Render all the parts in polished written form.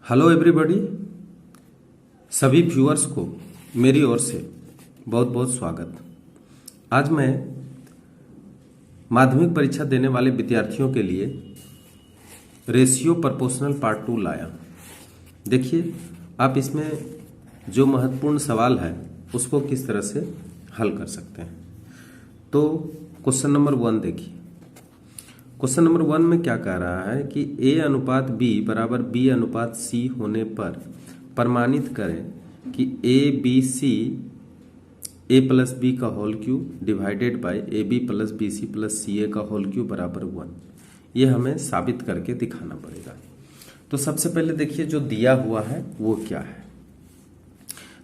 Hello everybody, सभी viewers को मेरी ओर से बहुत बहुत स्वागत। आज मैं माध्यमिक परीक्षा देने वाले विद्यार्थियों के लिए रेशियो प्रोपोर्शनल पार्ट 2 लाया। देखिए, आप इसमें जो महत्वपूर्ण सवाल है उसको किस तरह से हल कर सकते हैं। तो क्वेश्चन नंबर 1 देखिए। क्वेश्चन नंबर 1 में क्या कह रहा है कि A अनुपात B बराबर B अनुपात C होने पर प्रमाणित करें कि ABC A प्लस बी का whole cube divided by AB plus BC plus CA का होल क्यूब बराबर 1। ये हमें साबित करके दिखाना पड़ेगा। तो सबसे पहले देखिए, जो दिया हुआ है वो क्या है।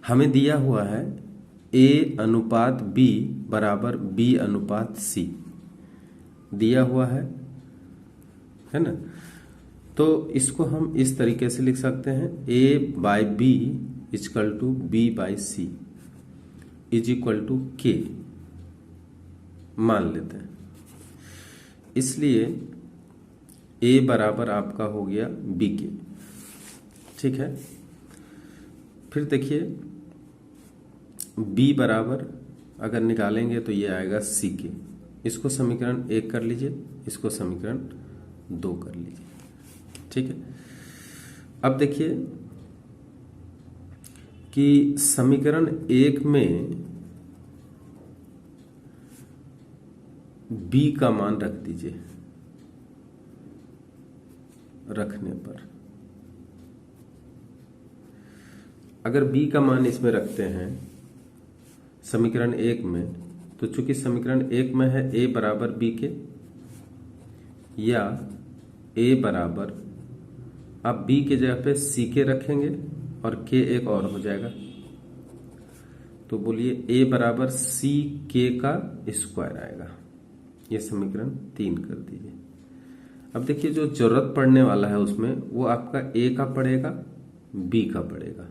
हमें दिया हुआ है A अनुपात B बराबर B अनुपात C दिया हुआ है ना। तो इसको हम इस तरीके से लिख सकते हैं, A by B is equal to B by C is equal to K मान लेते हैं। इसलिए A बराबर आपका हो गया B के, ठीक है। फिर देखिए, B बराबर अगर निकालेंगे तो ये आएगा C के। इसको समीकरण 1 कर लीजिए, इसको समीकरण 2 कर लीजिए, ठीक है। अब देखिए कि समीकरण 1 में B का मान रख दीजिए। रखने पर अगर B का मान इसमें रखते हैं समीकरण 1 में, तो चूंकि समीकरण 1 में है A बराबर B के, या A बराबर आप B के जगह पे C के रखेंगे और K एक और हो जाएगा। तो बोलिए A बराबर C K का स्क्वायर आएगा। ये समीकरण 3 कर दीजिए। अब देखिए, जो जरूरत पड़ने वाला है उसमें वो आपका A का पड़ेगा, B का पड़ेगा,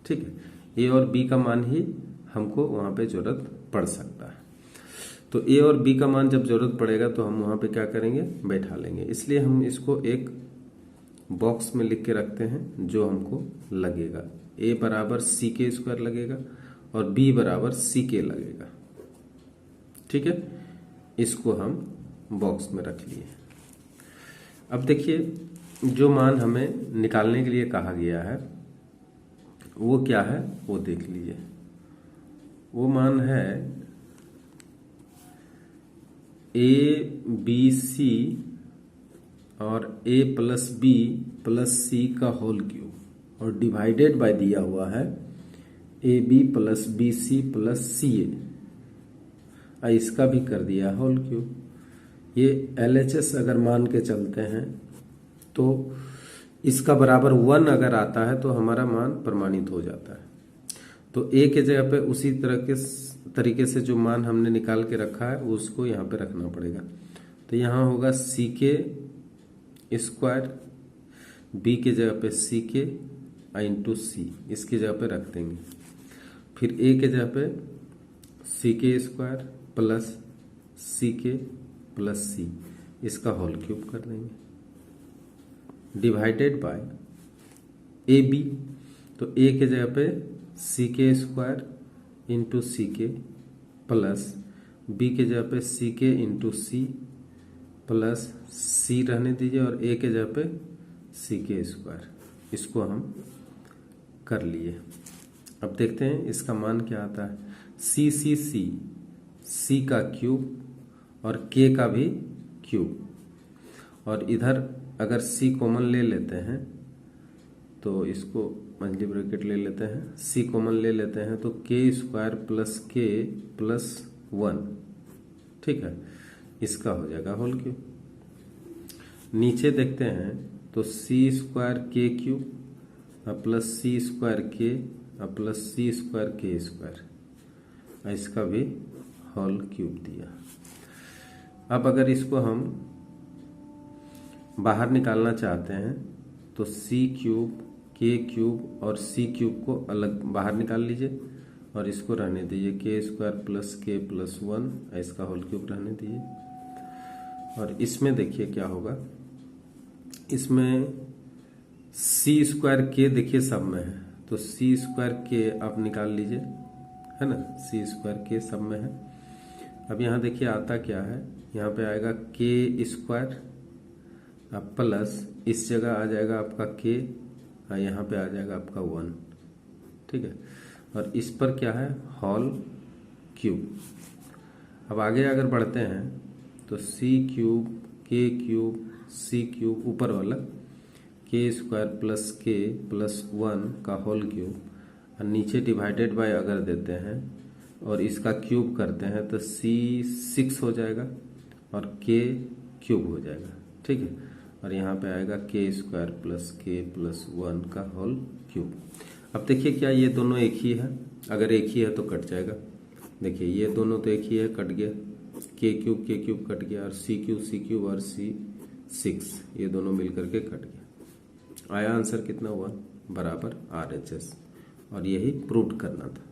ठीक है। A और B का मान ही हमको वहां पे जरूरत पड़ सकता है। तो A और B का मान जब जरूरत पड़ेगा तो हम वहां पे क्या करेंगे, बैठा लेंगे। इसलिए हम इसको एक बॉक्स में लिख के रखते हैं जो हमको लगेगा। A बराबर C के स्क्वायर लगेगा और B बराबर C के लगेगा, ठीक है। इसको हम बॉक्स में रख लिए। अब देखिए, जो मान हमें निकालने के लिए कहा गया है वो क्या है वो देख लीजिए। वो मान है ABC और A plus B plus C का होल क्यूब और डिवाइडेड बाय दिया हुआ है AB plus BC plus CA। इसका भी कर दिया होल क्यूब। ये LHS अगर मान के चलते हैं तो इसका बराबर 1 अगर आता है तो हमारा मान प्रमाणित हो जाता है। तो A के जगह पे उसी तरीके से जो मान हमने निकाल के रखा है उसको यहाँ पे रखना पड़ेगा। तो यहाँ होगा C के स्क्वायर, B के जगह पे C के इंटू C, इसकी जगह पे रख देंगे। फिर A के जगह पे C के स्क्वायर प्लस C के प्लस C, इसका होल क्यूब कर देंगे, डिवाइडेड बाय AB। तो A के जगह पे C के स्क्वायर इंटू C के प्लस B के जगह पे C के इंटू C प्लस C रहने दीजिए और A के जगह पे C के स्क्वायर। इसको हम कर लिए। अब देखते हैं इसका मान क्या आता है। C का क्यूब और K का भी क्यूब, और इधर अगर C कॉमन ले लेते हैं तो इसको मंथली ब्रैकेट ले लेते हैं, C कॉमन ले लेते हैं तो K square plus K plus 1, ठीक है। इसका हो जाएगा होल क्यूब। नीचे देखते हैं तो C square K cube plus C square K plus C square K square, इसका भी होल क्यूब दिया। अब अगर इसको हम बाहर निकालना चाहते हैं तो C क्यूब K क्यूब और C क्यूब को अलग बाहर निकाल लीजिए और इसको रहने दीजिए K square plus K plus 1, इसका होल क्यूब रहने दीजिए। और इसमें देखिए क्या होगा, इसमें सी स्क्वायर के देखिए सब में है, तो सी स्क्वायर के आप निकाल लीजिए, है ना, सी स्क्वायर के सब में है। अब यहाँ देखिए आता क्या है, यहाँ पे आएगा के स्क्वायर प्लस इस जगह आ जाएगा आपका के, यहाँ पे आ जाएगा आपका 1, ठीक है, और इस पर क्या है होल क्यूब। अब आगे अगर बढ़ते हैं तो सी क्यूब के क्यूब सी क्यूब ऊपर वाला के स्क्वायर प्लस के प्लस 1 का होल क्यूब, और नीचे डिवाइडेड बाय अगर देते हैं और इसका क्यूब करते हैं तो सी 6 हो जाएगा और के क्यूब हो जाएगा, ठीक है, और यहाँ पे आएगा के स्क्वायर प्लस के प्लस 1 का होल क्यूब। अब देखिए क्या ये दोनों एक ही है, अगर एक ही है तो कट जाएगा, देखिए ये दोनों तो एक ही है, कट गया, के क्यूब कट गया, और सी क्यूब और सी 6 ये दोनों मिलकर के कट गया। आया आंसर कितना हुआ, बराबर RHS, और यही प्रूव करना था,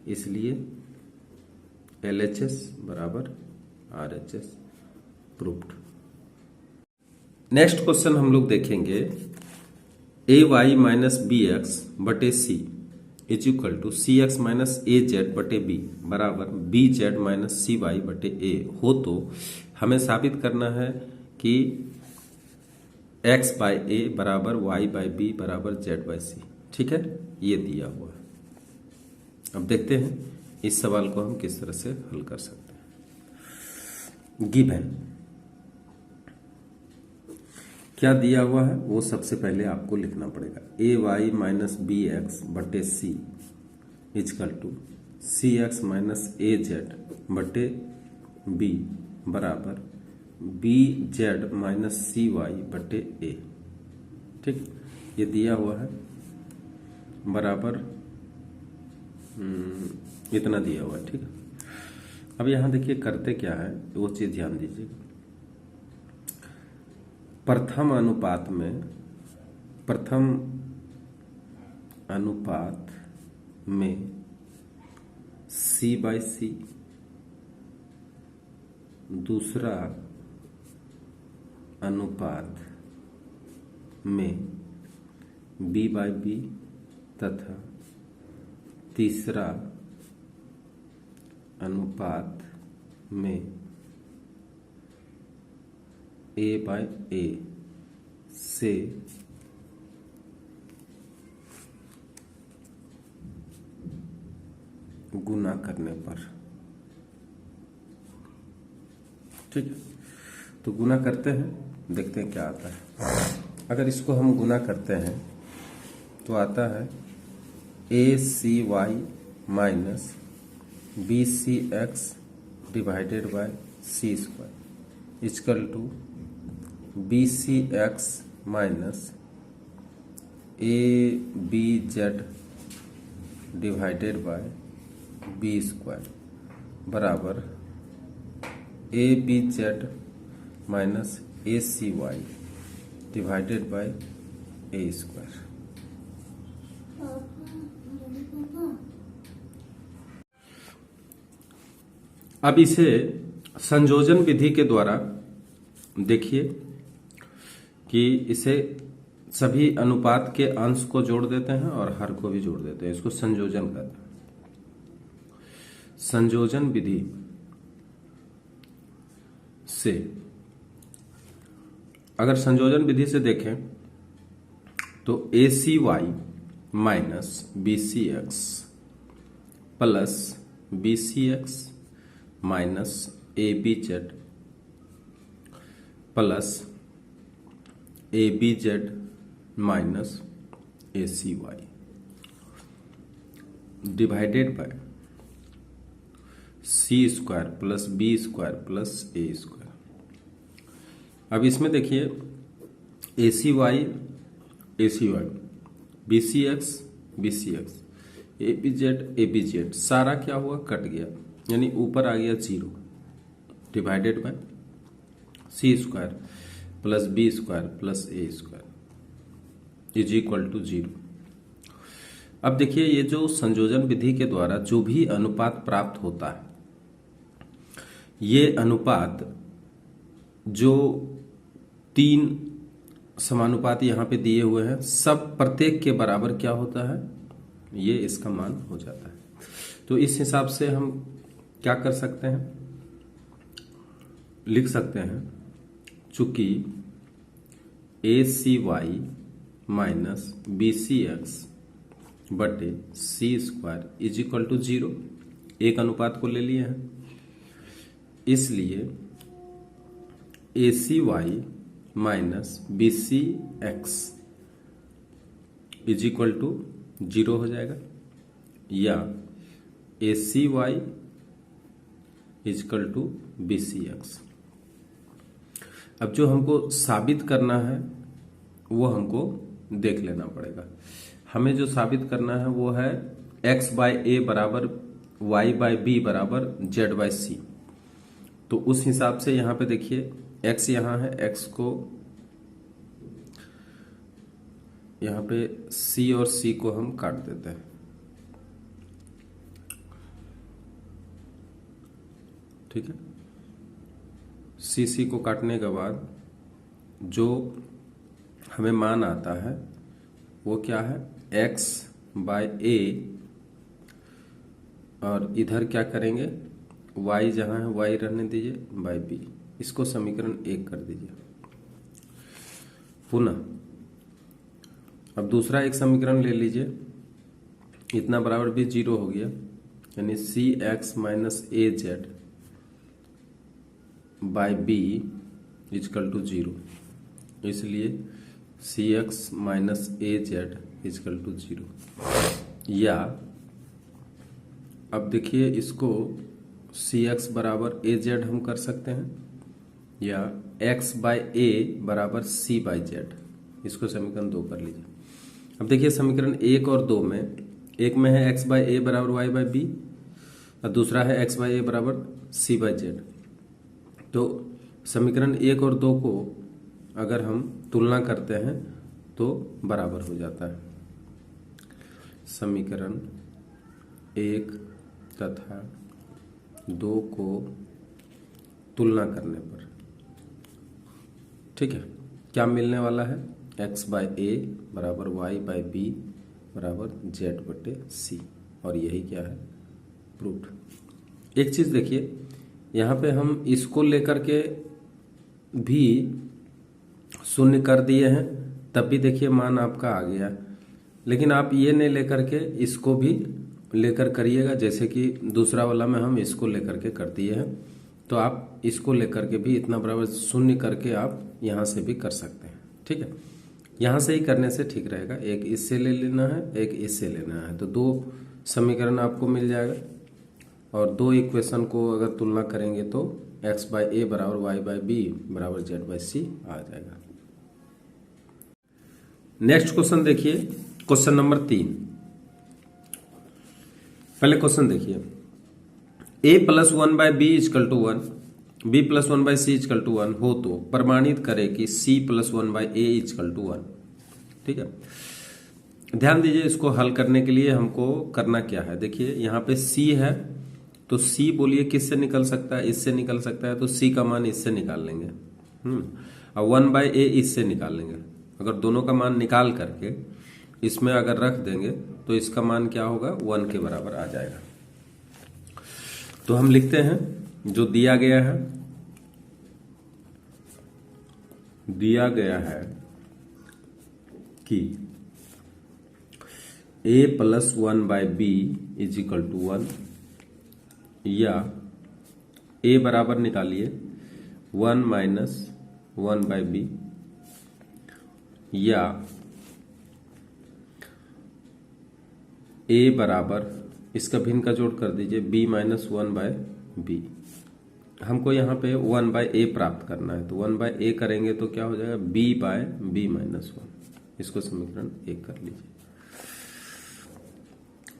इसलिए LHS बराबर RHS प्रूव्ड। नेक्स्ट क्वेश्चन हम लोग देखेंगे, AY माइनस BX बटे C is equal to CX minus AZ बटे B बराबर BZ माइनस CY बटे A हो तो हमें साबित करना है कि X बाय A बराबर Y बाय B बराबर Z बाय C, ठीक है, ये दिया हुआ है। अब देखते हैं इस सवाल को हम किस तरह से हल कर सकते हैं। गिवन क्या दिया हुआ है वो सबसे पहले आपको लिखना पड़ेगा, AY माइनस BX बटे C is equal to CX minus AZ बटे B बराबर BZ माइनस CY बटे A, ठीक, ये दिया हुआ है, बराबर इतना दिया हुआ है, ठीक है। अब यहां देखिए करते क्या है वो चीज ध्यान दीजिएगा, प्रथम अनुपात में C बाय C, दूसरा अनुपात में B बाय B तथा तीसरा अनुपात में A बाय A से गुना करने पर, ठीक है, तो गुना करते हैं, देखते हैं क्या आता है। अगर इसको हम गुना करते हैं तो आता है ACY minus BCX divided by C square is equal to BCX minus ABZ divided by B square बराबर ABZ minus ACY divided by A square. अब इसे संयोजन विधि के द्वारा देखिए कि इसे सभी अनुपात के अंश को जोड़ देते हैं और हर को भी जोड़ देते हैं, इसको संयोजन कहते हैं। संयोजन विधि से अगर संयोजन विधि से देखें तो ACY minus BCX plus BCX minus ABZ plus ABZ minus ACY divided by C square plus B square plus A square. अब इसमें देखिए ACY BCX ABZ सारा क्या हुआ, कट गया, यानी ऊपर आ गया 0 divided by C square plus B square plus A square is equal to 0। अब देखिए ये जो संयोजन विधि के द्वारा जो भी अनुपात प्राप्त होता है, ये अनुपात जो 3 समानुपात यहाँ पे दिए हुए हैं, सब प्रत्येक के बराबर क्या होता है, ये इसका मान हो जाता है। तो इस हिसाब से हम क्या कर सकते हैं, लिख सकते हैं चूंकि A C Y minus B C X बटे C square is equal to 0, एक अनुपात को ले लिए हैं, इसलिए A C Y minus B C X is equal to 0 हो जाएगा, या A C Y is equal to B C X. अब जो हमको साबित करना है वो हमको देख लेना पड़ेगा। हमें जो साबित करना है वो है x बाय ए बराबर y बाय बी बराबर z बाय सी। तो उस हिसाब से यहां पे देखिए x यहां है, x को यहां पे c और c को हम काट देते हैं, ठीक है। सी को काटने के बाद जो हमें मान आता है वो क्या है, x बाय ए, और इधर क्या करेंगे, y जहां है y रहने दीजिए, बाय बी, इसको समीकरण 1 कर दीजिए। पुनः अब दूसरा एक समीकरण ले लीजिए, इतना बराबर भी 0 हो गया, यानी C X minus A Z by B is equal to 0, इसलिए C X minus A Z is equal to 0। या अब देखिए इसको सी एक्स बराबर ए जेड हम कर सकते हैं, या एक्स बाय ए बराबर सी बाय जेड, इसको समीकरण 2 कर लीजिए। अब देखिए समीकरण 1 और 2 में, एक में है एक्स बाय ए बराबर वाई बाय बी और दूसरा है एक्स बाय ए बराबर सी बाय जेड। तो समीकरण 1 और 2 को अगर हम तुलना करते हैं तो बराबर हो जाता है। समीकरण 1 तथा 2 को तुलना करने पर, ठीक है, क्या मिलने वाला है, x बाय ए बराबर वाई बाय बी बराबर जेड बटे सी, और यही क्या है, प्रूफ। एक चीज देखिए, यहां पे हम इसको लेकर के भी शून्य कर दिए हैं, तब भी देखिए मान आपका आ गया, लेकिन आप ये नहीं लेकर के इसको भी लेकर करिएगा, जैसे कि दूसरा वाला में हम इसको लेकर के कर दिए हैं, तो आप इसको लेकर के भी इतना बराबर शून्य करके आप यहां से भी कर सकते हैं, ठीक है। यहां से ही करने से ठीक रहेगा, एक इससे ले लेना है, एक इससे लेना है, तो 2 समीकरण आपको मिल जाएगा, और 2 इक्वेशन को अगर तुलना करेंगे तो x बाय ए बराबर वाई बाय बी बराबर जेड बाय सी आ जाएगा। नेक्स्ट क्वेश्चन देखिए, क्वेश्चन नंबर 3। पहले क्वेश्चन देखिए, a plus 1 by B is equal to 1, b plus 1 by C is equal to 1 हो तो प्रमाणित करे कि c plus 1 by A is equal to 1, ठीक है। ध्यान दीजिए, इसको हल करने के लिए हमको करना क्या है, देखिए यहाँ पे c है, तो c बोलिए किससे निकल सकता है, इससे निकल सकता है, तो c का मान इससे निकाल लेंगे, और 1 बाय ए इससे निकाल लेंगे। अगर दोनों का मान निकाल करके इसमें अगर रख देंगे तो इसका मान क्या होगा, 1 के बराबर आ जाएगा। तो हम लिखते हैं जो दिया गया है कि a plus 1 by B is equal to 1, या a बराबर निकालिए 1 माइनस 1 बाय बी, या a बराबर इसका भिन्न का जोड़ कर दीजिए b माइनस 1 बाय बी। हमको यहाँ पे 1 बाय ए प्राप्त करना है, तो 1 बाय ए करेंगे तो क्या हो जाएगा, b बाय बी माइनस 1, इसको समीकरण 1 कर लीजिए।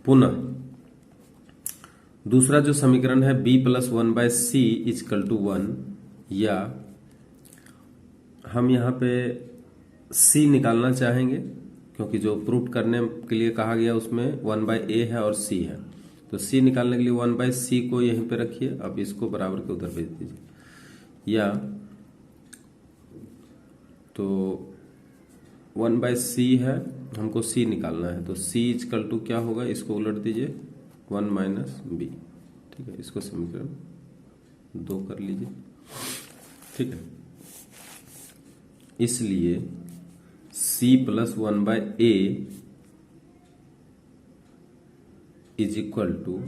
पुनः दूसरा जो समीकरण है b plus 1 by C is equal to 1, या हम यहाँ पे c निकालना चाहेंगे, क्योंकि जो प्रूफ करने के लिए कहा गया उसमें 1 बाय ए है और c है, तो c निकालने के लिए 1 बाय सी को यहीं पे रखिए, अब इसको बराबर के उधर भेज दीजिए, या तो 1/c है, हमको c निकालना है, तो c इक्वल टू क्या होगा, इसको उलट दीजिए 1 - b। ठीक है, इसको समीकरण 2 कर लीजिए। ठीक है, इसलिए c + 1/a is equal to,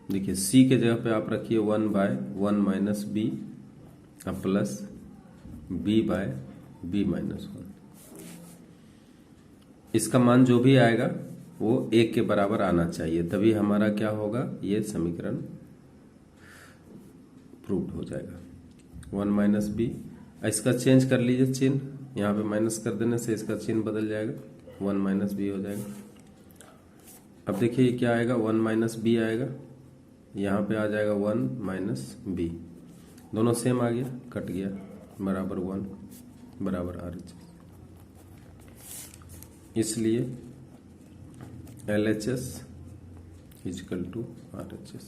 देखिए c के जगह पे आप रखिए 1/1 - b प्लस b/b-1। इसका मान जो भी आएगा वो 1 के बराबर आना चाहिए, तभी हमारा क्या होगा, ये समीकरण प्रूव्ड हो जाएगा। 1 - b, इसका चेंज कर लीजिए चिन्ह, यहाँ पे माइनस कर देने से इसका चिन्ह बदल जाएगा, 1 - b हो जाएगा। अब देखिए ये क्या आएगा, 1 - b आएगा, यहाँ पे आ जाएगा 1 - b, दोनों सेम आ गया, कट गया, बराबर 1 बराबर RHS। इसलिए LHS equal to RHS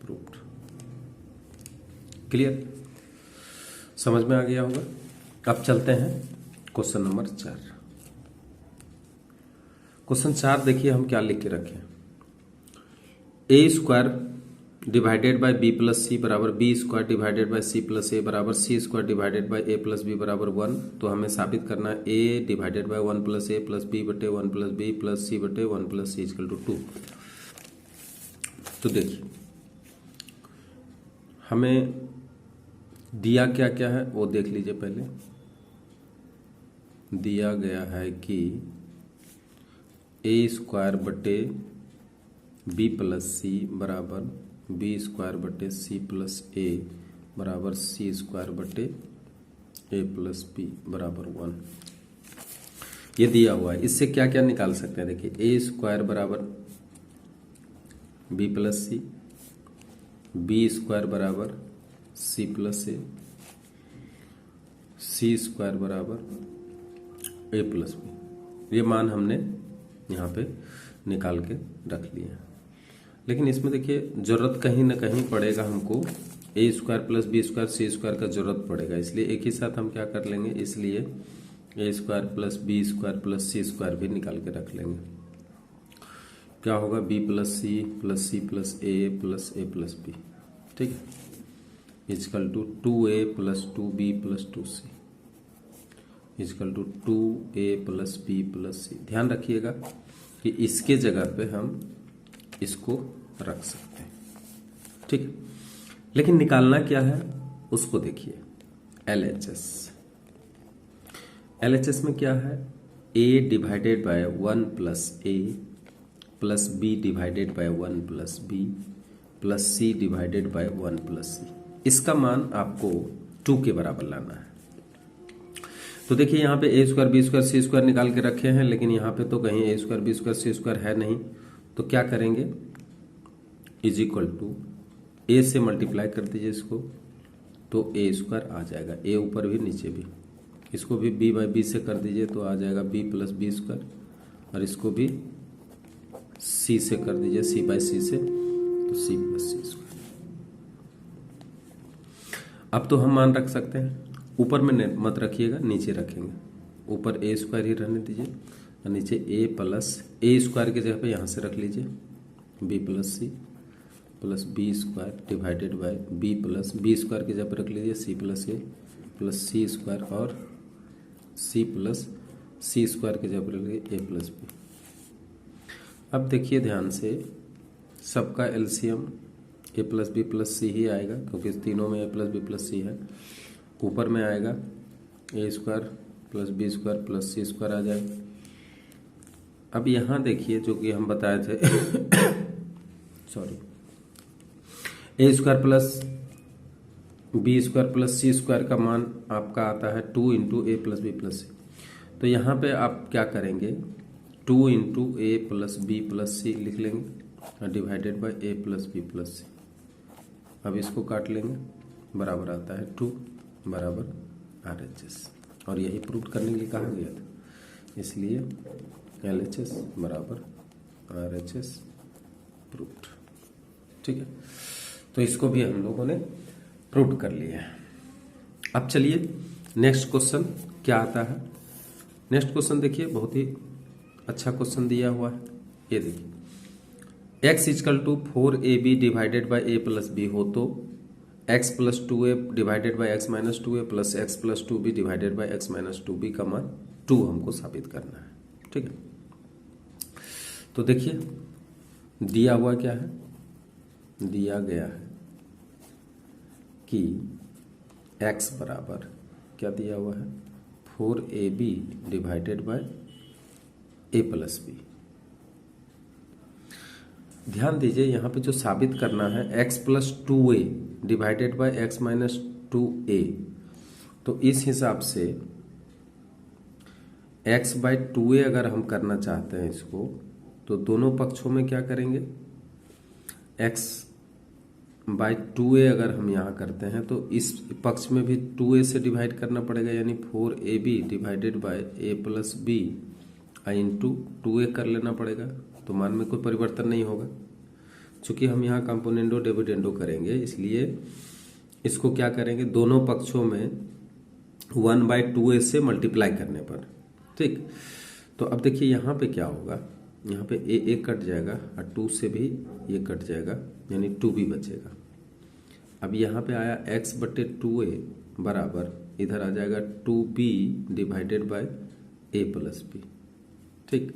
proved. Clear, समझ में आ गया होगा। अब चलते हैं क्वेश्चन नंबर 4। क्वेश्चन 4 देखिए हम क्या लिख के रखें, a² divided by b + c बराबर b² divided by c + a बराबर c² divided by a + b बराबर 1। तो हमें साबित करना है a divided by 1 + a + b बटे 1 + b + c बटे 1 + c इक्वल टू 2। तो देखिए हमें दिया क्या क्या है वो देख लीजिए। पहले दिया गया है कि a² बटे b + c बराबर b² बटे c + a बराबर c² बटे a + b बराबर 1, ये दिया हुआ है। इससे क्या क्या निकाल सकते हैं, देखिए a² बराबर b + c, b² बराबर c + a, c² बराबर a + b। ये मान हमने यहाँ पे निकाल के रख लिए हैं। लेकिन इसमें देखिए जरूरत कहीं ना कहीं पड़ेगा हमको, a² + b² c² का जरूरत पड़ेगा, इसलिए एक ही साथ हम क्या कर लेंगे, इसलिए a² + b² + c² भी निकाल के रख लेंगे। क्या होगा, b + c + c + a + a + b, ठीक है, equal to 2a + 2b + 2c equal to 2a + b + c। ध्यान रखिएगा कि इसके जगह पे हम इसको रख सकते हैं, ठीक है। लेकिन निकालना क्या है उसको देखिए, LHS में क्या है, a divided by 1 + a + b divided by 1 + b + c divided by 1 + c। इसका मान आपको 2 के बराबर लाना है। तो देखिए यहाँ पे a² b² c² निकाल के रखे हैं, लेकिन यहाँ पे तो कहीं a² b² c² है नहीं, तो क्या करेंगे, इज इक्वल टू a से मल्टीप्लाई कर दीजिए इसको, तो a² आ जाएगा, a ऊपर भी नीचे भी, इसको भी b/b से कर दीजिए तो आ जाएगा b + b², और इसको भी c से कर दीजिए, c/c से, तो c + c²। अब तो हम मान रख सकते हैं, ऊपर में मत रखिएगा, नीचे रखेंगे, ऊपर a² ही रहने दीजिए और नीचे a² के जगह पे यहाँ से रख लीजिए b + c + b² divided by b + b² के जगह पे रख लीजिए c + a + c² और c + c² के जगह पे रख लीजिए a + b। अब देखिए ध्यान से, सबका एलसीएम a + b + c ही आएगा, क्योंकि तीनों में a + b + c है। ऊपर में आएगा a² + b² + c² आ जाएगा। अब यहाँ देखिए जो कि हम बताए थे सॉरी, a² + b² + c² का मान आपका आता है 2 × a + b + c। तो यहाँ पे आप क्या करेंगे, 2 × a + b + c लिख लेंगे divided by a + b + c। अब इसको काट लेंगे, बराबर आता है 2 बराबर RHS, और यही प्रूव करने के लिए कहा गया था, इसलिए LHS बराबर RHS प्रूव्ड, ठीक है। तो इसको भी हम लोगों ने प्रूव कर लिया है। अब चलिए नेक्स्ट क्वेश्चन क्या आता है, नेक्स्ट क्वेश्चन देखिए, बहुत ही अच्छा क्वेश्चन दिया हुआ है। ये देखिए, x is equal to 4ab divided by a plus B हो तो x plus 2a divided by x minus 2a plus x plus 2b divided by x minus 2b का मान 2 हमको साबित करना है। ठीक है, तो देखिए दिया हुआ क्या है, दिया गया है कि x बराबर क्या दिया हुआ है, 4ab divided by a plus B. ध्यान दीजिए यहाँ पे जो साबित करना है x plus 2a divided by x minus 2a, तो इस हिसाब से x बाय 2a अगर हम करना चाहते हैं इसको, तो दोनों पक्षों में क्या करेंगे, x बाय 2a अगर हम यहाँ करते हैं तो इस पक्ष में भी 2a से डिवाइड करना पड़ेगा, यानी 4ab divided by a plus B into 2a कर लेना पड़ेगा, तो मान में कोई परिवर्तन नहीं होगा। चूंकि हम यहाँ कंपोनेंडो डिविडेंडो करेंगे, इसलिए इसको क्या करेंगे, दोनों पक्षों में 1 बाय 2a से मल्टीप्लाई करने पर। ठीक, तो अब देखिए यहाँ पे क्या होगा, यहाँ पे a कट जाएगा और 2 से भी ये कट जाएगा, यानी 2b बचेगा। अब यहाँ पे आया x बटे 2a बराबर इधर आ जाएगा 2b divided by a plus B. ठीक,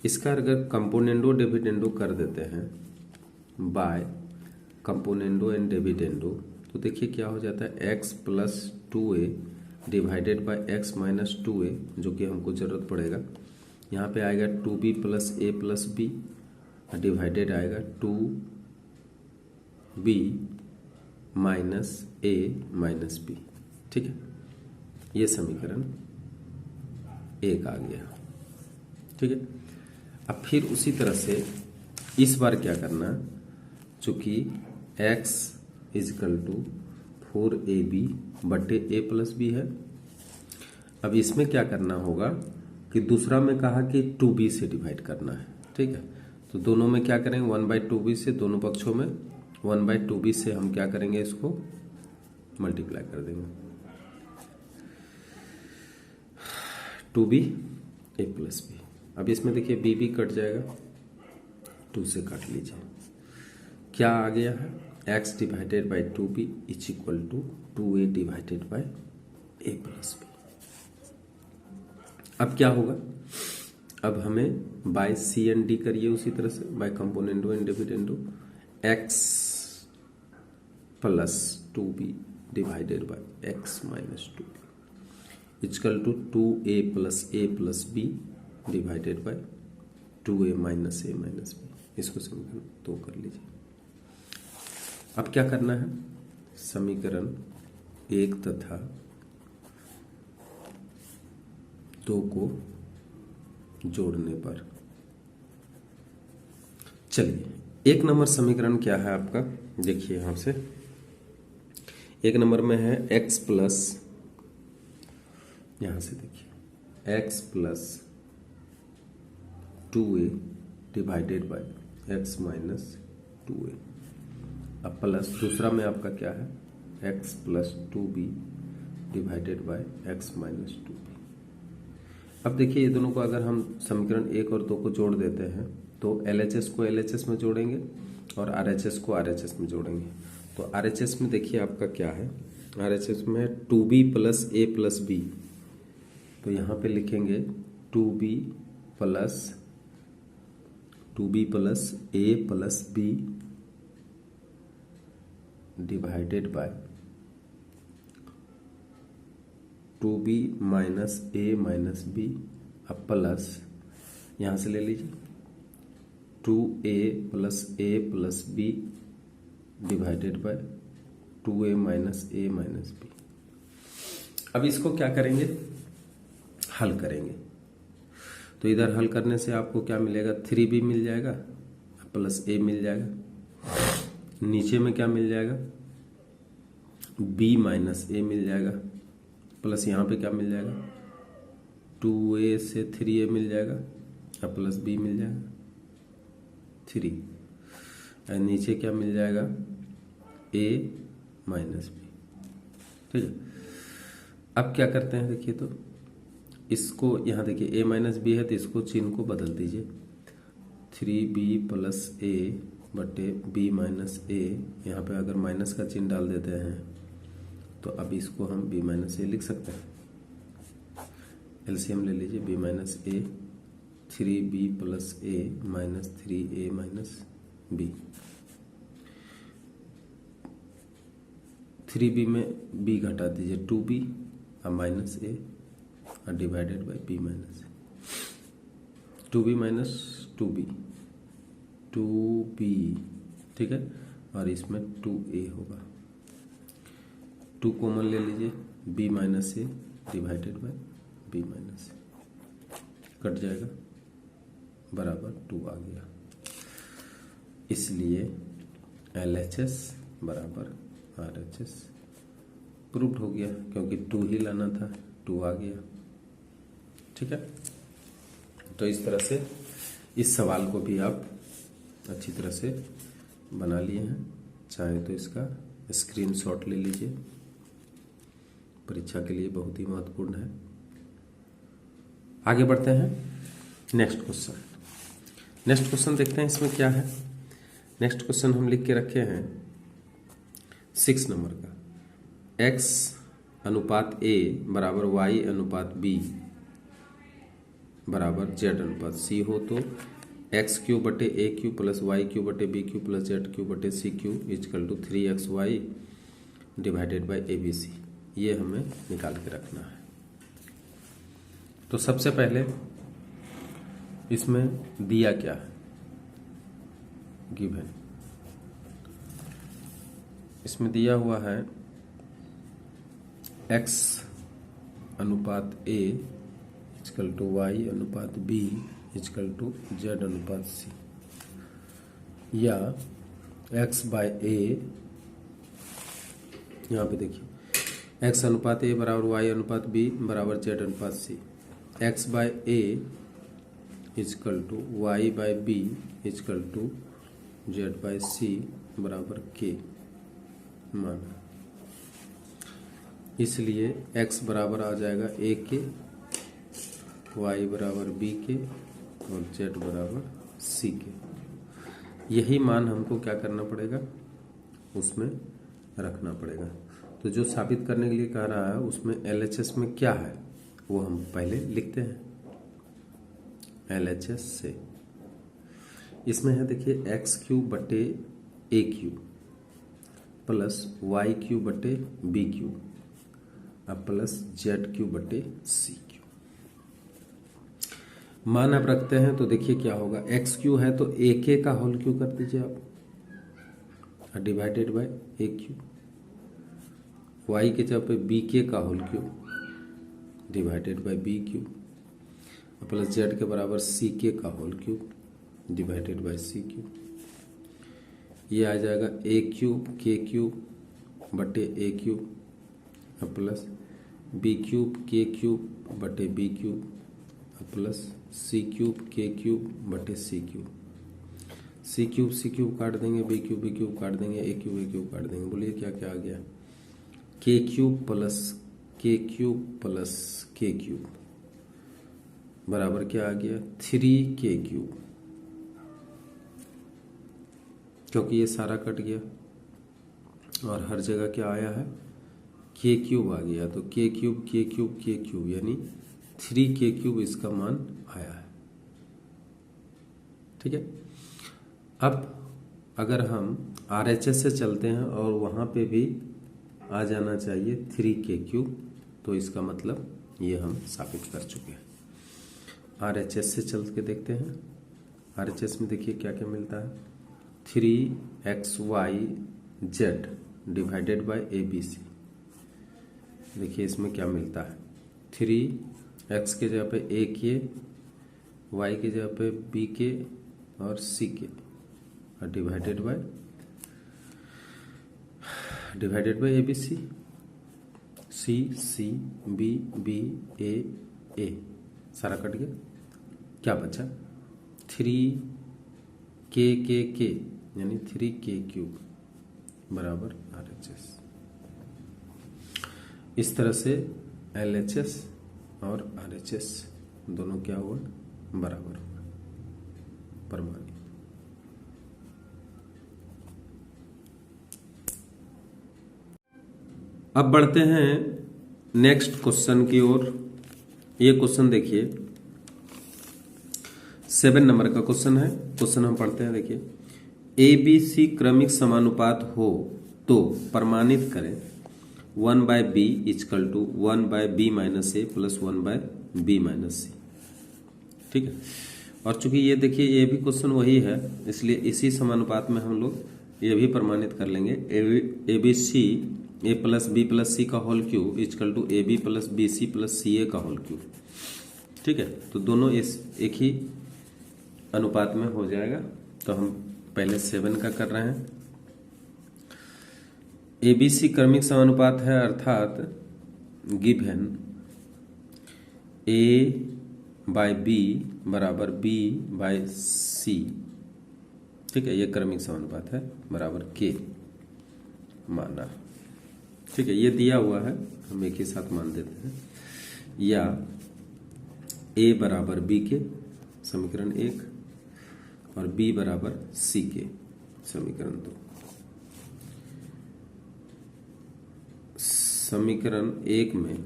इसका अगर कंपोनेंडो डिविडेंडो कर देते हैं बाय कंपोनेंडो एंड डिविडेंडो, तो देखिए क्या हो जाता है, x plus 2a divided by x minus 2a, जो कि हमको जरूरत पड़ेगा। यहाँ पे आएगा 2b plus a plus B divided आएगा 2b minus a minus B. ठीक है, ये समीकरण 1 आ गया। ठीक है, अब फिर उसी तरह से इस बार क्या करना, चूंकि x इजकल टू 4ab बटे a प्लस बी है। अब इसमें क्या करना होगा कि दूसरा में कहा कि 2b से डिवाइड करना है। ठीक है, तो दोनों में क्या करेंगे, 1 बाई 2b से, दोनों पक्षों में 1 बाई 2b से हम क्या करेंगे, इसको मल्टीप्लाई कर देंगे, 2b a प्लस बी। अब इसमें देखिए b भी कट जाएगा, 2 से काट लीजिए, क्या आ गया है, x divided by 2b is equal to 2a divided by a plus B. अब क्या होगा, अब हमें बाय सी एंड डी करिए उसी तरह से, by componendo and dividendo, x plus 2b divided by x minus 2b is equal to 2a plus b divided by 2a minus a minus b। इसको समीकरण 2 कर लीजिए। अब क्या करना है, समीकरण 1 तथा 2 को जोड़ने पर, चलिए 1 नंबर समीकरण क्या है आपका, देखिए यहां से 1 नंबर में है x प्लस, यहां से देखिए x plus 2a divided by x minus 2a। अब प्लस दूसरा में आपका क्या है, x plus 2b divided by x minus 2b। अब देखिए ये दोनों को अगर हम समीकरण 1 और 2 को जोड़ देते हैं तो LHS को LHS में जोड़ेंगे और RHS को RHS में जोड़ेंगे। तो RHS में देखिए आपका क्या है, RHS में है 2b plus a plus b, तो यहाँ पे लिखेंगे 2b plus a plus b divided bye 2b minus a minus b। अब प्लस यहाँ से ले लीजिए 2a plus b divided by 2a minus a minus b। अब इसको क्या करेंगे, हल करेंगे, तो इधर हल करने से आपको क्या मिलेगा, 3b मिल जाएगा प्लस a मिल जाएगा, नीचे में क्या मिल जाएगा, b माइनस a मिल जाएगा, प्लस यहाँ पे क्या मिल जाएगा, 2a से 3a मिल जाएगा और प्लस b मिल जाएगा 3, और नीचे क्या मिल जाएगा, a माइनस b। ठीक है, अब क्या करते हैं देखिए, तो इसको यहाँ देखिए a माइनस बी है तो इसको चिन्ह को बदल दीजिए, 3b प्लस ए बटे बी माइनस ए। यहाँ पे अगर माइनस का चिन्ह डाल देते हैं तो अब इसको हम b माइनस ए लिख सकते हैं। एलसीएम ले लीजिए, b minus A, 3b plus A minus 3a minus B. 3b में b घटा दीजिए, 2b और माइनस ए और divided by b minus A. 2b minus 2b, 2b, ठीक है, और इसमें 2a होगा। 2 कॉमन ले लीजिए, b minus a divided by b minus A, cut जाएगा, बराबर 2 आ गया। इसलिए LHS बराबर RHS प्रूव्ड हो गया, क्योंकि 2 ही लाना था, 2 आ गया। ठीक है, तो इस तरह से इस सवाल को भी आप अच्छी तरह से बना लिए हैं। चाहे तो इसका स्क्रीनशॉट ले लीजिए, परीक्षा के लिए बहुत ही महत्वपूर्ण है। आगे बढ़ते हैं नेक्स्ट क्वेश्चन। नेक्स्ट क्वेश्चन देखते हैं इसमें क्या है। नेक्स्ट क्वेश्चन हम लिख के रखे हैं 6 नंबर का, x अनुपात a बराबर y अनुपात b बराबर z अनुपात c हो तो एक्स क्यू बटे A Q plus Y Q बटे B Q plus Z Q बटे C Q is equal to 3xy divided by A B C, ये हमें निकाल के रखना है। तो सबसे पहले इसमें दिया क्या है, गिवन, इसमें दिया हुआ है x अनुपात a इजकल टू y अनुपात b इजकल टू z अनुपात c, या x बाय a, यहाँ पे देखिए x अनुपात a बराबर y अनुपात b बराबर z अनुपात c, x by a is equal to y by b is equal to z by c बराबर k माना। इसलिए x बराबर आ जाएगा a के, y बराबर b के और z बराबर c के। यही मान हमको क्या करना पड़ेगा, उसमें रखना पड़ेगा। तो जो साबित करने के लिए कह रहा है उसमें LHS में क्या है वो हम पहले लिखते हैं। LHS से इसमें है देखिए एक्स क्यूब बटे A cube plus Y cube बटे बी क्यूब अब प्लस जेड क्यूब बटे सी क्यूब। मान आप रखते हैं तो देखिए क्या होगा, एक्स क्यू है तो ए के का होल क्यू कर दीजिए आप, divided by A cube, Y के जगह पे बी के का whole cube divided by B Q plus Z के बराबर सी के का whole cube divided by C cube. ये आ जाएगा ए क्यूब के क्यूब बटे A cube plus B cube के क्यूब बटे B cube plus C cube के क्यूब बटे सी क्यूब। सी क्यूब काट देंगे, बी क्यूब काट देंगे, ए क्यूब काट देंगे। बोलिए क्या क्या आ गया, के क्यूब प्लस के क्यूब बराबर क्या आ गया 3k क्यूब, क्योंकि ये सारा कट गया और हर जगह क्या आया है के क्यूब आ गया, तो के क्यूब यानी 3k क्यूब इसका मान आया है। ठीक है, अब अगर हम RHS से चलते हैं और वहां पे भी आ जाना चाहिए 3k क्यूब, तो इसका मतलब ये हम साबित कर चुके हैं। RHS से चल के देखते हैं। RHS में देखिए क्या क्या मिलता है, 3xyz डिवाइडेड बाय ABC। देखिए इसमें क्या मिलता है, 3x के जगह पे a के, y के जगह पे b के और c के और divided by ABC, c b a सारा कट गया, क्या बचा 3k यानी 3k क्यूब बराबर RHS। इस तरह से LHS और RHS दोनों क्या हुआ, बराबर हुआ, परमाणु। अब बढ़ते हैं नेक्स्ट क्वेश्चन की ओर। ये क्वेश्चन देखिए 7 नंबर का क्वेश्चन है। क्वेश्चन हम पढ़ते हैं, देखिए ABC क्रमिक समानुपात हो तो प्रमाणित करें 1/b equal to 1/b minus A plus 1/b minus C. ठीक है, और चूंकि ये देखिए ये भी क्वेश्चन वही है, इसलिए इसी समानुपात में हम लोग ये भी प्रमाणित कर लेंगे। ABC a plus B plus C का whole cube equal to AB plus BC plus CA का होल क्यूब। ठीक है, तो दोनों एक ही अनुपात में हो जाएगा। तो हम पहले 7 का कर रहे हैं। ABC क्रमिक समानुपात है, अर्थात गिवन A/B बराबर B/C। ठीक है, ये क्रमिक समानुपात है बराबर K माना। ठीक है, ये दिया हुआ है, हम एक ही साथ मान देते हैं। या A बराबर B के समीकरण 1 और B बराबर C के समीकरण 2। समीकरण 1 में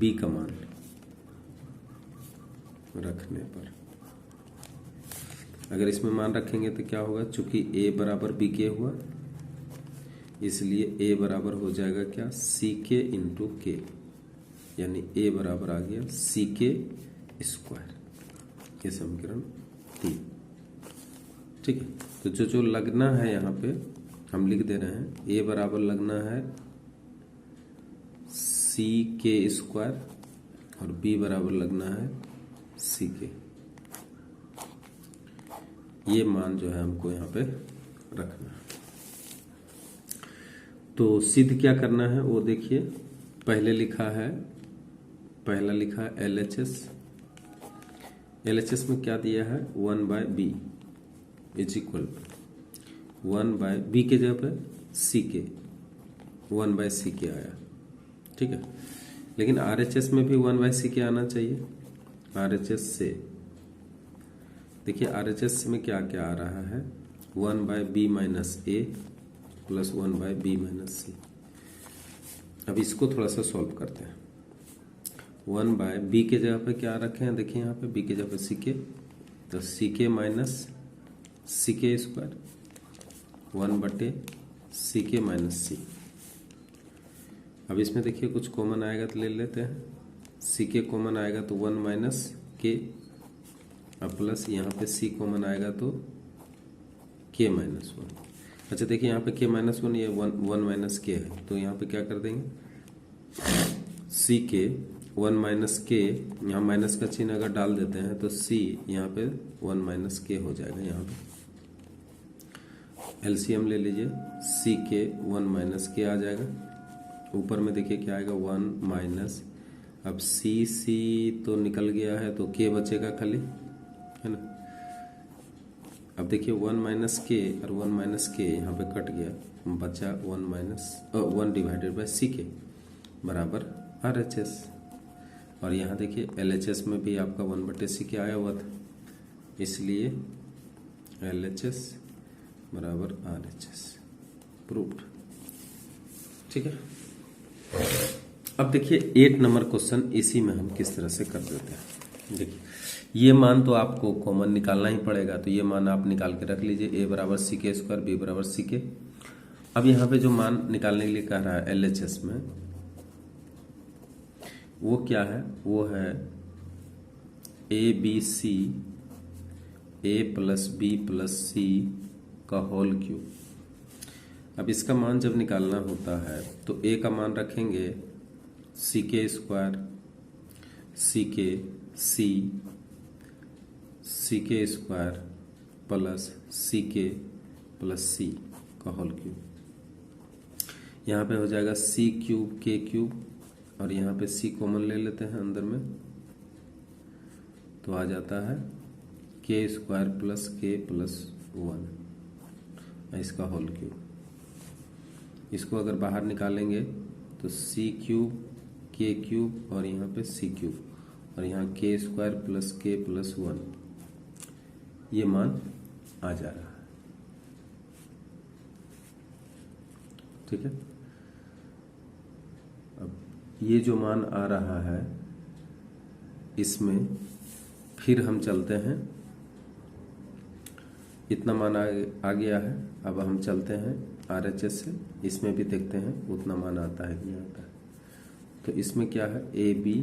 B का मान रखने पर, अगर इसमें मान रखेंगे तो क्या होगा, चूंकि A बराबर B के हुआ इसलिए A बराबर हो जाएगा क्या, CK इंटू के, यानी A बराबर आ गया CK स्क्वायर। ये समीकरण 3। ठीक है, तो जो लगना है यहाँ पे हम लिख दे रहे हैं। A बराबर लगना है CK स्क्वायर और B बराबर लगना है CK। ये मान जो है हमको यहाँ पे रखना है। तो सिद्ध क्या करना है वो देखिए, पहला लिखा है LHS में क्या दिया है, 1/b इज इक्वल 1/b के जगह पे CK 1/CK आया। ठीक है, लेकिन RHS में भी 1/CK आना चाहिए। RHS से देखिए RHS में क्या क्या आ रहा है, 1/b माइनस ए प्लस 1/b माइनस सी। अब इसको थोड़ा सा सॉल्व करते हैं। 1/b के जगह पे क्या रखे हैं, देखिए यहाँ पे b के जगह पे CK, तो CK minus CK square 1/CK minus C. अब इसमें देखिए कुछ कॉमन आएगा तो ले लेते हैं। CK कॉमन आएगा तो 1 माइनस K, अब प्लस यहाँ पे C कॉमन आएगा तो K माइनस 1। अच्छा देखिए यहाँ पे K माइनस 1, ये 1 माइनस K है, तो यहाँ पे क्या कर देंगे, CK 1 माइनस K, यहाँ माइनस का चिन्ह अगर डाल देते हैं तो C यहाँ पे 1 माइनस K हो जाएगा। यहाँ पे LCM ले लीजिए, CK 1 माइनस K आ जाएगा। ऊपर में देखिए क्या आएगा, 1 माइनस, अब C तो निकल गया है तो K बचेगा खाली, है ना। अब देखिए 1 माइनस K और 1 माइनस K यहाँ पे कट गया, बचा 1 डिवाइडेड बाय CK बराबर RHS। और यहाँ देखिए LHS में भी आपका 1/CK आया हुआ था, इसलिए LHS बराबर RHS प्रूव्ड। ठीक है, अब देखिए 8 नंबर क्वेश्चन, इसी में हम किस तरह से कर देते हैं। देखिए ये मान तो आपको कॉमन निकालना ही पड़ेगा, तो ये मान आप निकाल के रख लीजिए, A बराबर CK स्क्वायर, B बराबर CK। अब यहाँ पे जो मान निकालने के लिए कह रहा है LHS में, वो क्या है, वो है ABC A plus B plus C का होल क्यूब। अब इसका मान जब निकालना होता है तो A का मान रखेंगे CK square CK square plus CK plus C का होल क्यूब। यहाँ पे हो जाएगा C क्यूब K क्यूब, और यहाँ पे C कॉमन ले लेते हैं अंदर में, तो आ जाता है K square plus K plus 1 इसका होल क्यूब। इसको अगर बाहर निकालेंगे तो सी क्यूब के क्यूब और यहाँ पे सी क्यूब और यहाँ के स्क्वायर प्लस के प्लस 1 ये मान आ जा रहा है। ठीक है, अब ये जो मान आ रहा है इसमें फिर हम चलते हैं, इतना मान आ गया है। अब हम चलते हैं RHS से, इसमें भी देखते हैं उतना मान आता है कि नहीं आता है। तो इसमें क्या है, AB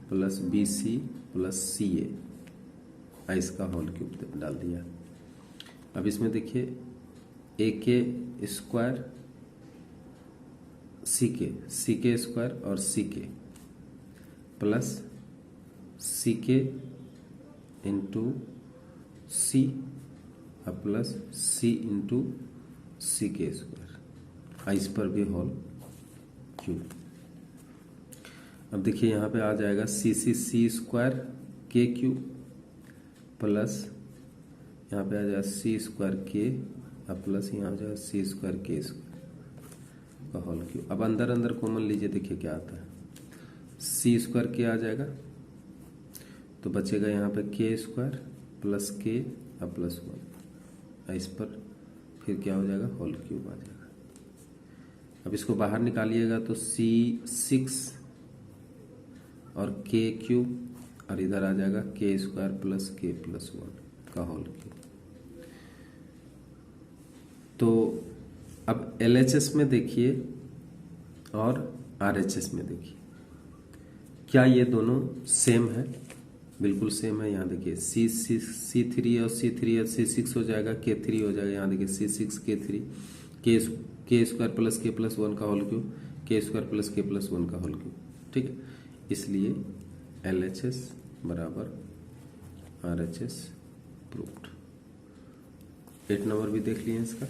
plus BC plus CA इसका होल क्यूब डाल दिया। अब इसमें देखिए AK स्क्वायर CK स्क्वायर और CK plus CK into C plus C into CK square, इस पर भी होल क्यूब। अब देखिए यहाँ पे आ जाएगा C square K cube plus यहाँ पे आ जाएगा C स्क्वायर K प्लस यहाँ आ जाएगा C स्क्वायर K स्क्वायर का होल क्यूब। अब अंदर अंदर कॉमन लीजिए, देखिए क्या आता है, C स्क्वायर K आ जाएगा तो बचेगा यहाँ पे K square plus K plus 1, इस पर फिर क्या हो जाएगा, होल क्यूब आ जाएगा। अब इसको बाहर निकालिएगा तो C6 और K क्यूब और इधर आ जाएगा K square plus K plus 1 का होल क्यूब। तो अब LHS में देखिए और RHS में देखिए, क्या ये दोनों सेम है? बिल्कुल सेम है। यहाँ देखिए C3 और C3 और C6 हो जाएगा, K3 हो जाएगा। यहाँ देखिए C6 K3 K square plus K plus 1 का whole cube, K square plus K plus 1 का होल क्यूब। ठीक है, इसलिए LHS बराबर RHS प्रूव्ड। 8 नंबर भी देख लिए इसका।